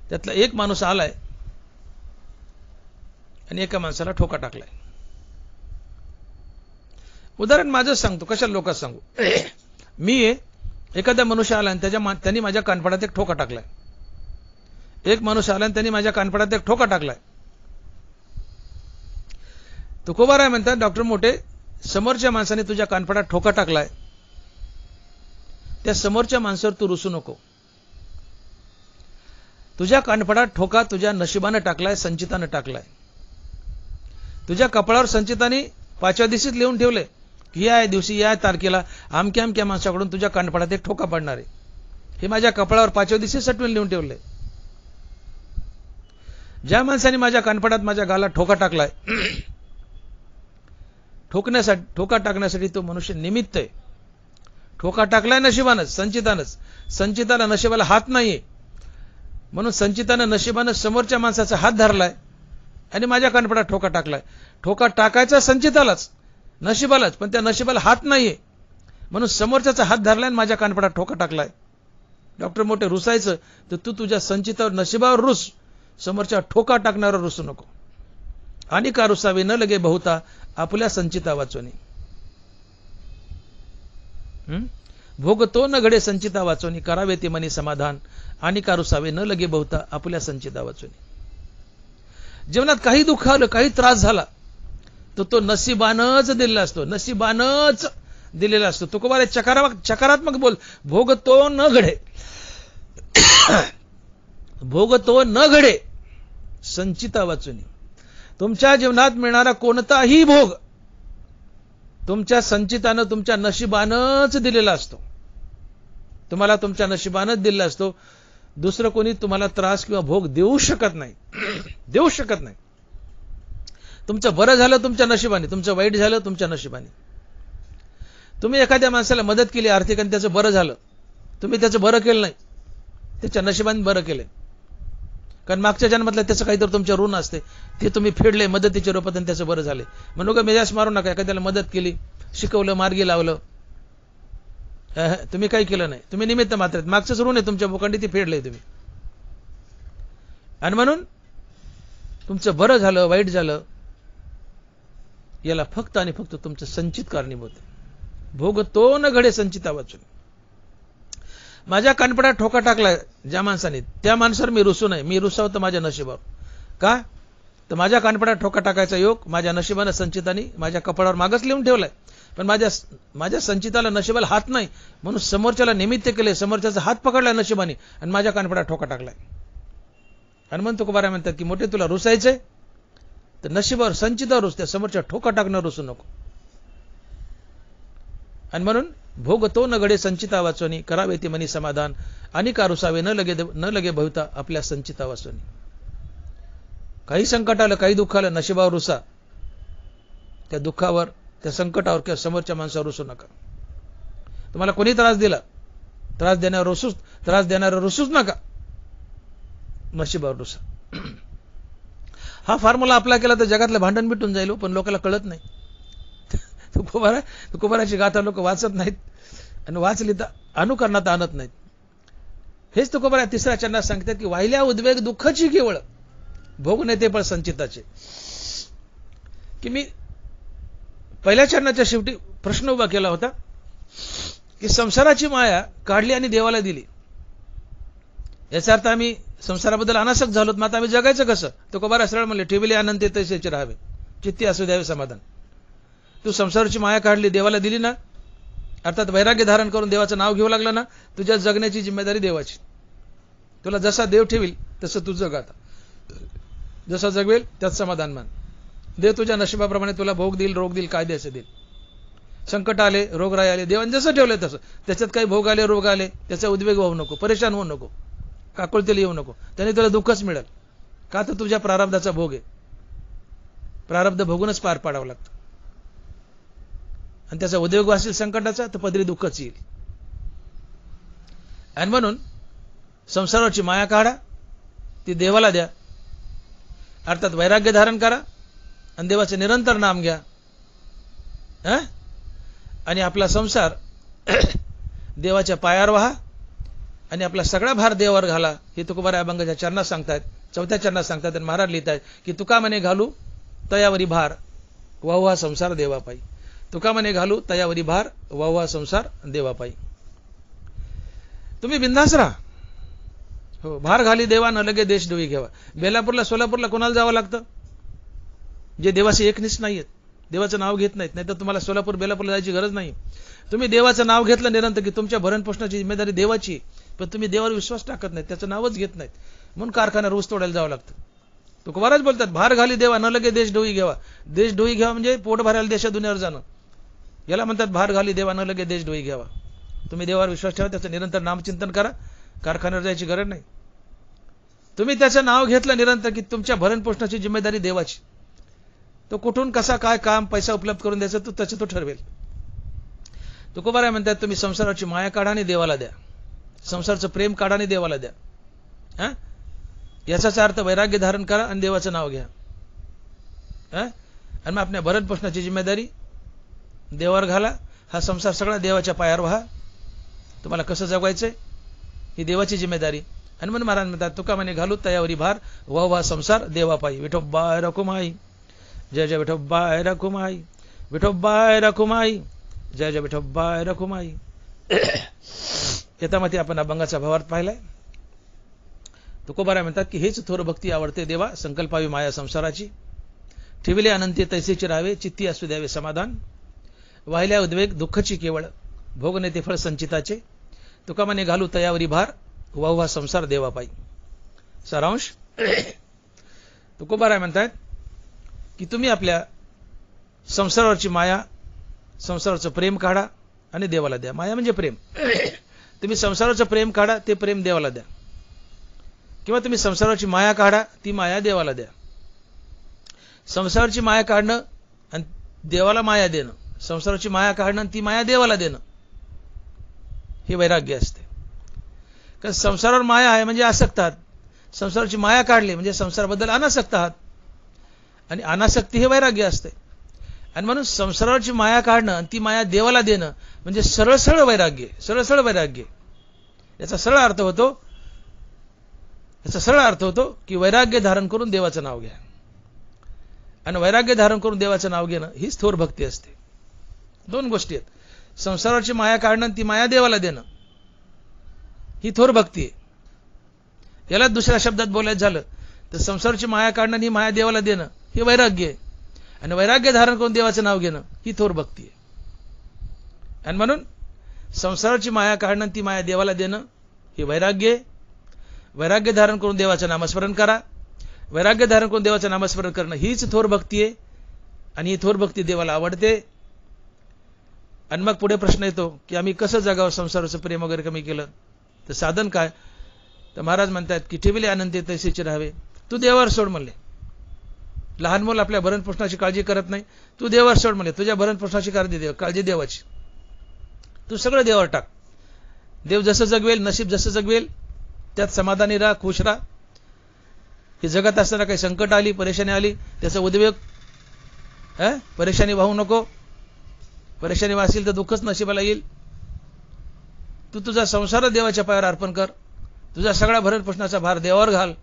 त्यातला एक माणूस आलाय आणि एका माणसाला ठोका टाकलाय. उदाहरण माझं सांगतो, कशाला लोकांना सांगू. मी एखादा मनुष्य आला आणि त्यांनी माझ्या कानपडात एक ठोका टाकलाय. एक माणूस आला आणि त्यांनी माझ्या कानपडात एक ठोका टाकलाय. तुकोबाराय म्हणतात, डॉक्टर मोठे, समोरच्या माणसाने तुझ्या कानपडात ठोका टाकलाय, त्या समोरच्या माणसावर तू रुसू नको. तुझ्या कानपडात ठोका तुझ्या नशिबानं टाकलाय, संचितानं टाकलाय. तुझ्या कपाळावर संचिताने 5व्या दिवशीच लिहून ठेवले की या दिवशी या तारखेला अमक्या अमक्या माणसाकडून तुझ्या कानपडात एक ठोका पडणार आहे. हे माझ्या कपाळावर 5व्या दिवशी सटवून लिहून ठेवले. ज्या माणसाने माझ्या कानपडात माझ्या गाला ठोका टाकलाय, ठोका टाकण्यासाठी तो मनुष्य निमित्त आहे. ठोका टाकलाय नशिबानच, संचितानच. संचिताला नशिबाला हात नाहीये, म्हणून संचितानं नशिबानं समोरच्या माणसाचा हात धरलाय आणि माझ्या कानपडात ठोका टाकलाय. ठोका टाकायचा संचितालाच, नशिबालाच, पण त्या नशिबाला हात नाहीये, म्हणून समोरच्याचा हात धरलाय आणि माझ्या कानपडात ठोका टाकलाय. डॉक्टर मोठे, रुसायचं तर तू तुझ्या संचितावर नशिबावर रुस, समोरच्या ठोका टाकणाऱ्यावर रुसू नको. आणि का रुसावे न लगे बहुता आपुल्या संचिता वाचोनी. भोगतो न घडे संचिता वाचोनी, करावे ते मनी समाधान. आणि का रुसावे न लगे बहुता आपुल्या संचिता वाचोनी. जीवनात काही दुःख आलं, काही त्रास झाला, तर तो नशिबानच दिलेला असतो, नशिबानच दिलेला असतो. तुकोबारे चकारात्मक बोल, भोगतो न घडे, भोगतो न घडे संचिता वाचुनी. तुमच्या जीवनात मिळणारा कोणताही भोग तुमच्या संचितानं, तुमच्या नशिबानंच दिलेला असतो. तुम्हाला तुमच्या नशिबानंच दिलेला असतो. दुसरं कोणी तुम्हाला त्रास किंवा भोग देऊ शकत नाही, देऊ शकत नाही. तुमचं बरं झालं तुमच्या नशिबाने, तुमचं वाईट झालं तुमच्या नशिबाने. तुम्ही एखाद्या माणसाला मदत केली आर्थिक आणि त्याचं बरं झालं, तुम्ही त्याचं बरं केलं नाही, त्याच्या नशिबाने बरं केलंय. कारण मागच्या जन्मातलं त्याचं काहीतरी तुमच्या ऋण असते, ते तुम्ही फेडले मदतीच्या रूपात आणि त्याचं बरं झाले. म्हणून का मेजास मारू नका. एखाद्याला मदत केली, शिकवलं, मार्गी लावलं, तुम्ही काही केलं नाही, तुम्ही निमित्त मात्र आहेत. मागचंच ऋण आहे तुमच्या भूखंडी, ती फेडलंय तुम्ही. आणि म्हणून तुमचं बरं झालं वाईट झालं याला फक्त आणि फक्त तुमचं संचित कारणीभूत आहे. भोगतो न घडे संचिता वाचून. माझ्या कानपडात ठोका टाकलाय ज्या माणसाने, त्या माणसावर मी रुसू नये. मी रुसावं तर माझ्या नशिबावर. का तर माझ्या कानपडात ठोका टाकायचा योग माझ्या नशिबानं, संचिताने माझ्या कपाळावर मागच लिहून ठेवलाय. पण माझ्या संचिताला नशिबाला हात नाही, म्हणून समोरच्याला निमित्त केले, समोरच्याचा हात पकडलाय नशिबाने आणि माझ्या कानपडात ठोका टाकलाय. हनुमंत तुकोबाराय म्हणतात की मोठे, तुला रुसायचंय तर नशिबावर, संचितावर रुस, त्या समोरच्या ठोका टाकणार रुसू नको. आणि म्हणून भोगतो न घडे संचिता वाचोनी, करावे ते मनी समाधान. आणि का रुसावे न लगे बहुता आपल्या संचिता वाचोनी. काही संकट आलं, काही दुःख आलं, नशिबावर रुसा. त्या दुःखावर, त्या संकटावर किंवा समोरच्या माणसावर रुसू नका. तुम्हाला कोणी त्रास दिला, त्रास देणारा रुसूच नका, नशिबावर रुसा. हा फॉर्म्युला अप्लाय केला तर जगातलं भांडण मिटून जाईल, पण लोकांना कळत नाही. तुकोबाराची गाथा लोक वाचत नाहीत आणि वाचली तर अनुकरणात आणत नाहीत. हेच तुकोबारा तिसऱ्या चरणात सांगतात की वाहिल्या उद्वेग दुःखाची केवळ, भोग नेते पण संचिताचे. की मी पहिल्या चरणाच्या शेवटी प्रश्न उभा केला होता की संसाराची माया काढली आणि देवाला दिली, याचा अर्थ आम्ही संसाराबद्दल अनासक्त झालोत, मग आता आम्ही जगायचं कसं? तुकोबारा सरळ म्हणले, ठेवले आनंद तैसेच राहावे, चित्ती असू द्यावे समाधान. तू संसाराची माया काढली, देवाला दिली ना, अर्थात वैराग्य धारण करून देवाचं नाव घेऊ लागलं ना, तुझ्या जगण्याची जिम्मेदारी देवाची. तुला जसा देव ठेवील तसं तू जग. आता जसं जगवेल त्यात समाधान मान. देव तुझ्या नशिबाप्रमाणे तुला भोग देईल, रोग देईल, काय द्यायचं देईल. संकट आले, रोगराई आले, देवाने जसं ठेवलंय तसं. त्याच्यात काही भोग आले, रोग आले, त्याचा उद्वेग होऊ नको, परेशान होऊ नको, काकुळतेला येऊ नको. त्याने तुला दुःखच मिळेल. का तर तुझ्या प्रारब्धाचा भोग आहे. प्रारब्ध भोगूनच पार पाडावं लागतं. आणि त्याचा उद्योग असेल संकटाचा तर पदरी दुःखच येईल. आणि म्हणून संसाराची माया काढा, ती देवाला द्या, अर्थात वैराग्य धारण करा आणि देवाचे निरंतर नाम घ्या. आणि आपला संसार देवाच्या पायावर व्हा आणि आपला सगळा भार देवावर घाला, हे तुकोबाराय अभंगाच्या चरणात सांगतायत, 4थ्या चरणात सांगतात. आणि महाराज लिहितायत की तुका म्हणे घालू तयावरी भार वाहुवा संसार देवापायी. तुका म्हणे घालू तयावरी भार वाहुवा संसार देवापायी. तुम्ही बिंदास राहा. हो, भार घाली देवा न लगे देश डोई घ्यावा. बेलापूरला सोलापूरला कोणाला जावं लागतं? जे देवाचे एकनिष्ठ नाहीयेत, देवाचं नाव घेत नाहीत. नाही तर तुम्हाला सोलापूर बेलापूरला जायची गरज नाही. तुम्ही देवाचं नाव घेतलं निरंतर की तुमच्या भरण पोषणाची जिम्मेदारी देवाची, पण तुम्ही देवावर विश्वास टाकत नाहीत, त्याचं नावच घेत नाहीत, म्हणून कारखाना रोज तोडायला जावं लागतं. तुकोबाराज बोलतात भार घाली देवा न लगे देश डोई घ्यावा. देश डोई घ्यावा म्हणजे पोट भरायला देशा दुनियावर जाणं, याला म्हणतात भार घाली देवा न लगे देश डोई घ्यावा. तुम्ही देवावर विश्वास ठेवा, त्याचं निरंतर नामचिंतन करा, कारखान्यावर जायची गरज नाही. तुम्ही त्याचं नाव घेतलं निरंतर की तुमच्या भरण पोषणाची जिम्मेदारी देवाची. तो कुठून कसा काय काम पैसा उपलब्ध करून द्यायचा त्याचं तो ठरवेल. तुकोबाराय म्हणतात तुम्ही संसाराची माया काढा आणि देवाला द्या, संसाराचं प्रेम काढा आणि देवाला द्या. याचाच अर्थ वैराग्य धारण करा आणि देवाचं नाव घ्या. आणि मग आपल्या भरण पोषणाची जिम्मेदारी देवावर घाला. हा संसार सगळा देवाच्या पायावर व्हा. तुम्हाला कसं जगवायचंय ही देवाची जिम्मेदारी. आणि म्हणून महाराज म्हणतात तुका म्हणे घालू तयावरी भार वाहुवा संसार देवापायी. विठोबाय रखुमाई जय जय विठोबाय रखुमाई, विठोबाय रखुमाई जय जय विठोबाय रखुमाई. याच्यामध्ये आपण अभंगाचा भावार्थ पाहिलाय. तुकोबाराय म्हणतात की हेच थोर भक्ती आवडते देवा, संकल्पावी माया संसाराची. ठेविले अनंती तैसेची राहावे, चित्ती असू द्यावे समाधान. वाहिल्या उद्वेग दुःखची केवळ, भोग नेते फळ संचिताचे. तुका म्हणे घालू तयावरी भार वाहुवा संसार देवापायी. सारांश तुकोबाराय म्हणतात की तुम्ही आपल्या संसारावरची माया, संसाराचं प्रेम काढा आणि देवाला द्या. माया म्हणजे प्रेम. तुम्ही संसाराचं प्रेम काढा, ते प्रेम देवाला द्या. किंवा तुम्ही संसाराची माया काढा, ती माया देवाला द्या. संसाराची माया काढणं आणि देवाला माया देणं, संसाराची माया काढणं आणि ती माया देवाला देणं, हे वैराग्य असते. कारण संसारावर माया आहे म्हणजे आसक्त आहात, संसाराची माया काढली म्हणजे संसाराबद्दल अनासक्त आहात, आणि अनासक्ती हे वैराग्य असते. आणि म्हणून संसाराची माया काढणं आणि ती माया देवाला देणं म्हणजे सरळ सरळ वैराग्य, सरळ सरळ वैराग्य. याचा सरळ अर्थ होतो की वैराग्य धारण करून देवाचं नाव घ्या. आणि वैराग्य धारण करून देवाचं नाव घेणं हीच थोर भक्ती असते. दोन गोष्टी आहेत, संसाराची माया काढणं आणि ती माया देवाला देणं, ही थोर भक्ती आहे. याला दुसऱ्या शब्दात बोलायचं झालं तर संसाराची माया काढणं आणि ही माया देवाला देणं हे वैराग्य आहे. आणि वैराग्य धारण करून देवाचं नाव घेणं ही थोर भक्ती आहे. आणि म्हणून संसाराची माया काढणं ती माया देवाला देणं हे वैराग्य आहे. वैराग्य धारण करून देवाचं नामस्मरण करा. वैराग्य धारण करून देवाचं नामस्मरण करणं हीच थोर भक्ती आहे. आणि ही थोर भक्ती देवाला आवडते. आणि मग पुढे प्रश्न येतो की आम्ही कसं जगावं, संसाराचं प्रेम वगैरे कमी केलं तर साधन काय? तर महाराज म्हणतात की ठेविले आनंदी तैसेची राहावे. तू देवावर सोड म्हणले. लहान मुलं आपल्या भरण पोषणाची काळजी करत नाही, तू देवावर सोड म्हणले. तुझ्या भरण पोषणाची काळजी देवाची. तू सगळं देवावर टाक. देव जसं जगवेल, नशीब जसं जगवेल त्यात समाधानी राहा, खुश राहा. हे जगत असताना काही संकट आली, परेशानी आली, त्याचा उद्वेग, परेशानी वाहू नको. परेशानी वासेल तर दुःखच नशिबाला येईल. तू तुझा संसार देवाच्या पायावर अर्पण कर. तुझा सगळा भरण पोषणाचा भार देवावर घाल.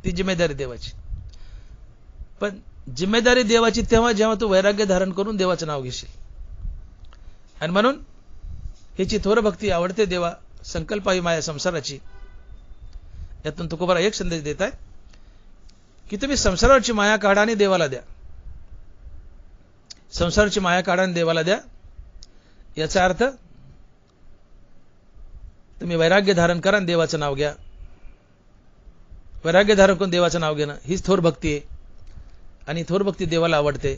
ती जिम्मेदारी देवाची. पण जिम्मेदारी देवाची तेव्हा जेव्हा तू वैराग्य धारण करून देवाचं नाव घेशील. आणि म्हणून हीची थोर भक्ती आवडते देवा, संकल्पावी माया संसाराची. यातून तुकोबाराय एक संदेश देत आहे की तुम्ही संसाराची माया काढा आणि देवाला द्या. संसाराची माया काढा आणि देवाला द्या. याचा अर्थ तुम्ही वैराग्य धारण करा आणि देवाचं नाव घ्या. वैराग्य धारण करून देवाचं नाव घेणं हीच थोर भक्ती आहे. आणि थोर भक्ती देवाला आवडते.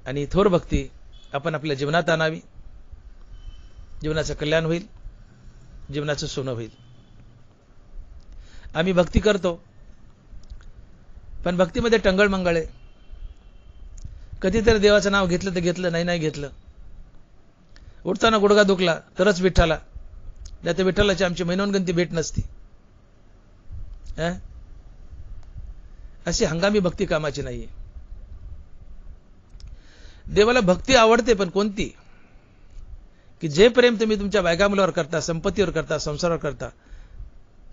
आणि थोर भक्ती आपण आपल्या जीवनात आणावी. जीवनाचं कल्याण होईल, जीवनाचं सोनं होईल. आम्ही भक्ती करतो पण भक्तीमध्ये टंगळमंगळ आहे. कधीतरी देवाचं नाव घेतलं तर घेतलं, नाही घेतलं. उठताना गुडघा दुखला तरच विठ्ठला, नाही तर विठ्ठलाची आमची महिनोनगंती भेट नसती. अशी हंगामी भक्ती कामाची नाहीये. देवाला भक्ती आवडते, पण कोणती? की जे प्रेम तुम्ही तुमच्या बायका मुलावर करता, संपत्तीवर करता, संसारावर करता,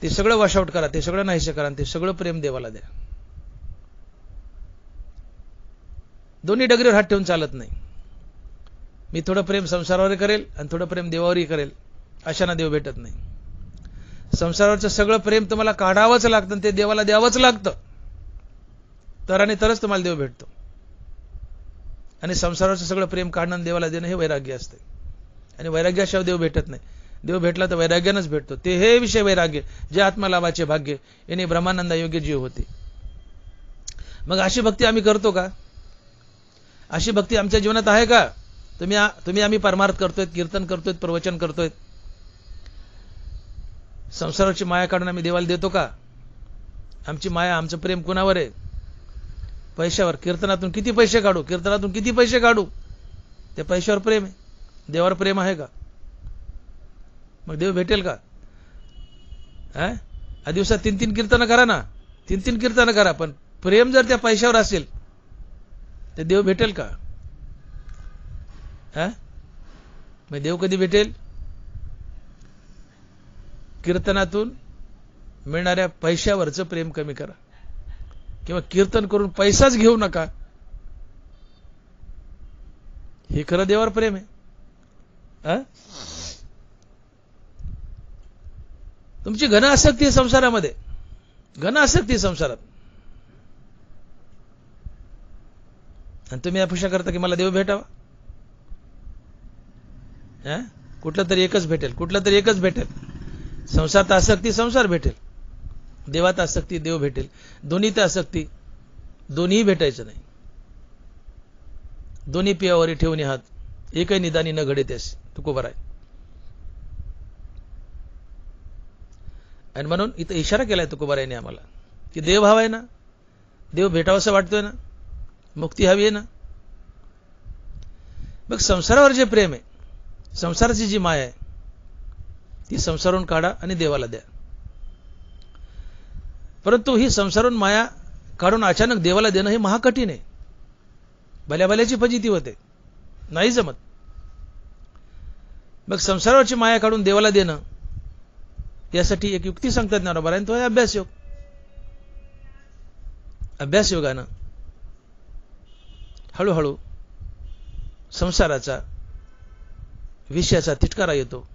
ते सगळं वॉशआउट करा, ते सगळं नाहीसे करा, ते सगळं प्रेम देवाला द्या. दोन्ही डगरीवर हात ठेवून चालत नाही. मी थोडं प्रेम संसारावर करेल आणि थोडं प्रेम देवावरही करेल, अशांना देव भेटत नाही. संसारावरचं सगळं प्रेम तुम्हाला काढावंच लागतं आणि ते देवाला द्यावंच लागतं, तर आणि तरच तुम्हाला देव भेटतो. आणि संसारावरचं सगळं प्रेम काढणं आणि देवाला देणं हे वैराग्य असते. आणि वैराग्याशिवाय देव भेटत नाही. देव भेटला तर वैराग्यानंच भेटतो. ते हे विषय वैराग्य, जे आत्मलाभाचे भाग्य, याने ब्रह्मानंदा योग्य जीव होते. मग अशी भक्ती आम्ही करतो का? अशी भक्ती आमच्या जीवनात आहे का? तुम्ही आम्ही परमार्थ करतोय, कीर्तन करतोय, प्रवचन करतोय, संसाराची माया काढून आम्ही देवाला देतो का? आमची माया, आमचं प्रेम कुणावर आहे? पैशावर. कीर्तनातून किती पैसे काढू, कीर्तनातून किती पैसे काढू, त्या पैशावर प्रेम आहे. देवावर प्रेम आहे का? मग देव भेटेल का? दिवसात 3-3 कीर्तन करा ना, 3-3 कीर्तन करा, पण प्रेम जर त्या पैशावर असेल तर देव भेटेल का? मग देव कधी भेटेल? कीर्तनातून मिळणाऱ्या पैशावरचं प्रेम कमी करा, किंवा कीर्तन करून पैसाच घेऊ नका. हे खरं देवावर प्रेम आहे. तुमची घन आसक्ती आहे संसारामध्ये, घन आसक्ती संसारात, आणि तुम्ही अपेक्षा करता की मला देव भेटावा. कुठलं तरी एकच भेटेल, कुठलं तरी एकच भेटेल. संसारात आसक्ती, संसार भेटेल. देवात आसक्ती, देव भेटेल. दोन्हीत आसक्ती, दोन्ही भेटायचं नाही. दोन्ही पियावरी ठेवून हात, एकही निदानी न घडे त्यास, तुकोबर आहे. आणि म्हणून इथं इशारा केलाय तुकोबारायने आम्हाला की देव हवा आहे ना, देव भेटावंसं वाटतोय ना, मुक्ती हवी आहे ना. मग संसारावर जे प्रेम आहे, संसाराची जी माया आहे, ती संसारावरून काढा आणि देवाला द्या. परंतु ही संसारावरून माया काढून अचानक देवाला देणं हे महाकठीण आहे. भल्याभल्याची फजिती होते, नाही जमत. मग संसारावरची माया काढून देवाला देणं, यासाठी एक युक्ती सांगतात ज्ञानोबा, तो आहे अभ्यासयोग. अभ्यासयोगानं हळूहळू संसाराचा, विषयाचा तिटकारा येतो,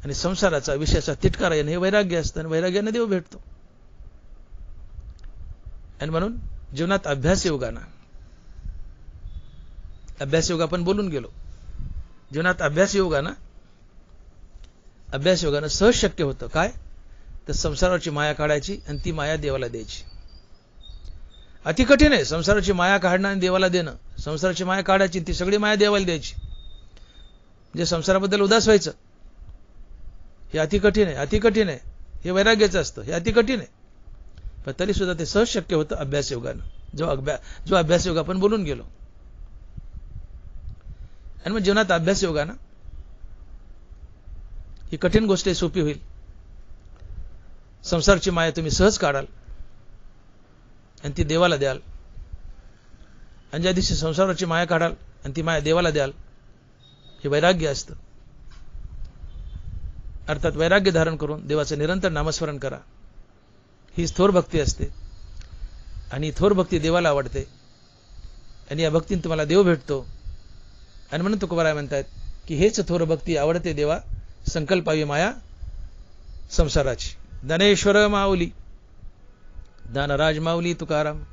आणि संसाराचा, विषयाचा तिटकारा येणं हे वैराग्य असतं, आणि वैराग्याने देव भेटतो. आणि म्हणून जीवनात अभ्यासयोगानं, अभ्यासयोग आपण बोलून गेलो, जीवनात अभ्यासयोगानं सहज शक्य होतं. काय? तर संसाराची माया काढायची आणि ती माया देवाला द्यायची. अति कठीण आहे संसाराची माया काढणं आणि देवाला देणं. संसाराची माया काढायची, ती सगळी माया देवाला द्यायची. म्हणजे संसाराबद्दल उदास व्हायचं, हे अति कठीण आहे, अति कठीण आहे. हे वैराग्याचं असतं, हे अति कठीण आहे. पण तरी सुद्धा ते सहज शक्य होतं अभ्यासयोगानं, जो अभ्यासयोग आपण बोलून गेलो. आणि मग जीवनात अभ्यासयोगानं ही कठीण गोष्ट सोपी होईल. संसारची माया तुम्ही सहज काढाल आणि ती देवाला द्याल. आणि ज्या दिवशी संसाराची माया काढाल आणि ती माया देवाला द्याल, हे वैराग्य असतं. अर्थात वैराग्य धारण करून देवाचं निरंतर नामस्मरण करा, ही थोर भक्ती असते. आणि थोर भक्ती देवाला आवडते, आणि या भक्तीने तुम्हाला देव भेटतो. आणि म्हणून तुकोबाराय म्हणतात की हेच थोर भक्ती आवडते देवा, संकल्पावी माया संसाराची. ज्ञानेश्वर माऊली, ज्ञानराज माऊली तुकाराम.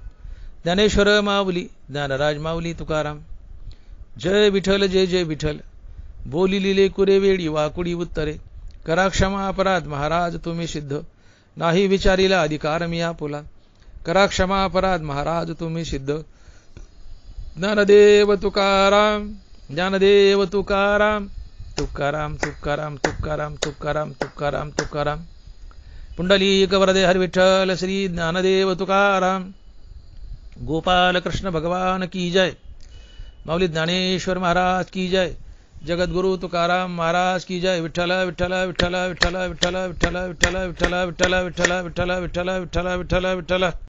ज्ञानेश्वर माऊली, ज्ञानराज माऊली तुकाराम. जय विठ्ठल, जय जय विठ्ठल. बोली लिले कुरे वेळी वाकुडी उत्तरे. करा क्षमा अपराध महाराज तुम्ही सिद्ध. नाही विचारीला अधिकार मी आपुला. करा क्षमा अपराध महाराज तुम्ही सिद्ध. ज्ञानदेव तुकाराम, ज्ञानदेव तुकाराम. तुकाराम तुकाराम तुकाराम तुकाराम तुकाराम तुकाराम. पुंडलिक वरदे हर विठ्ठल श्री ज्ञानदेव तुकाराम. गोपाल कृष्ण भगवान की जय. माऊली ज्ञानेश्वर महाराज की जय. जगद्गुरु तुकाराम महाराज की जय. विठ्ठल विठ्ठल विठ्ठल विठ्ठल विठ्ठल विठ्ठल विठ्ठल विठ्ठल विठ्ठल विठ्ठल विठ्ठल विठ्ठल विठ्ठल विठ्ठल विठ्ठल.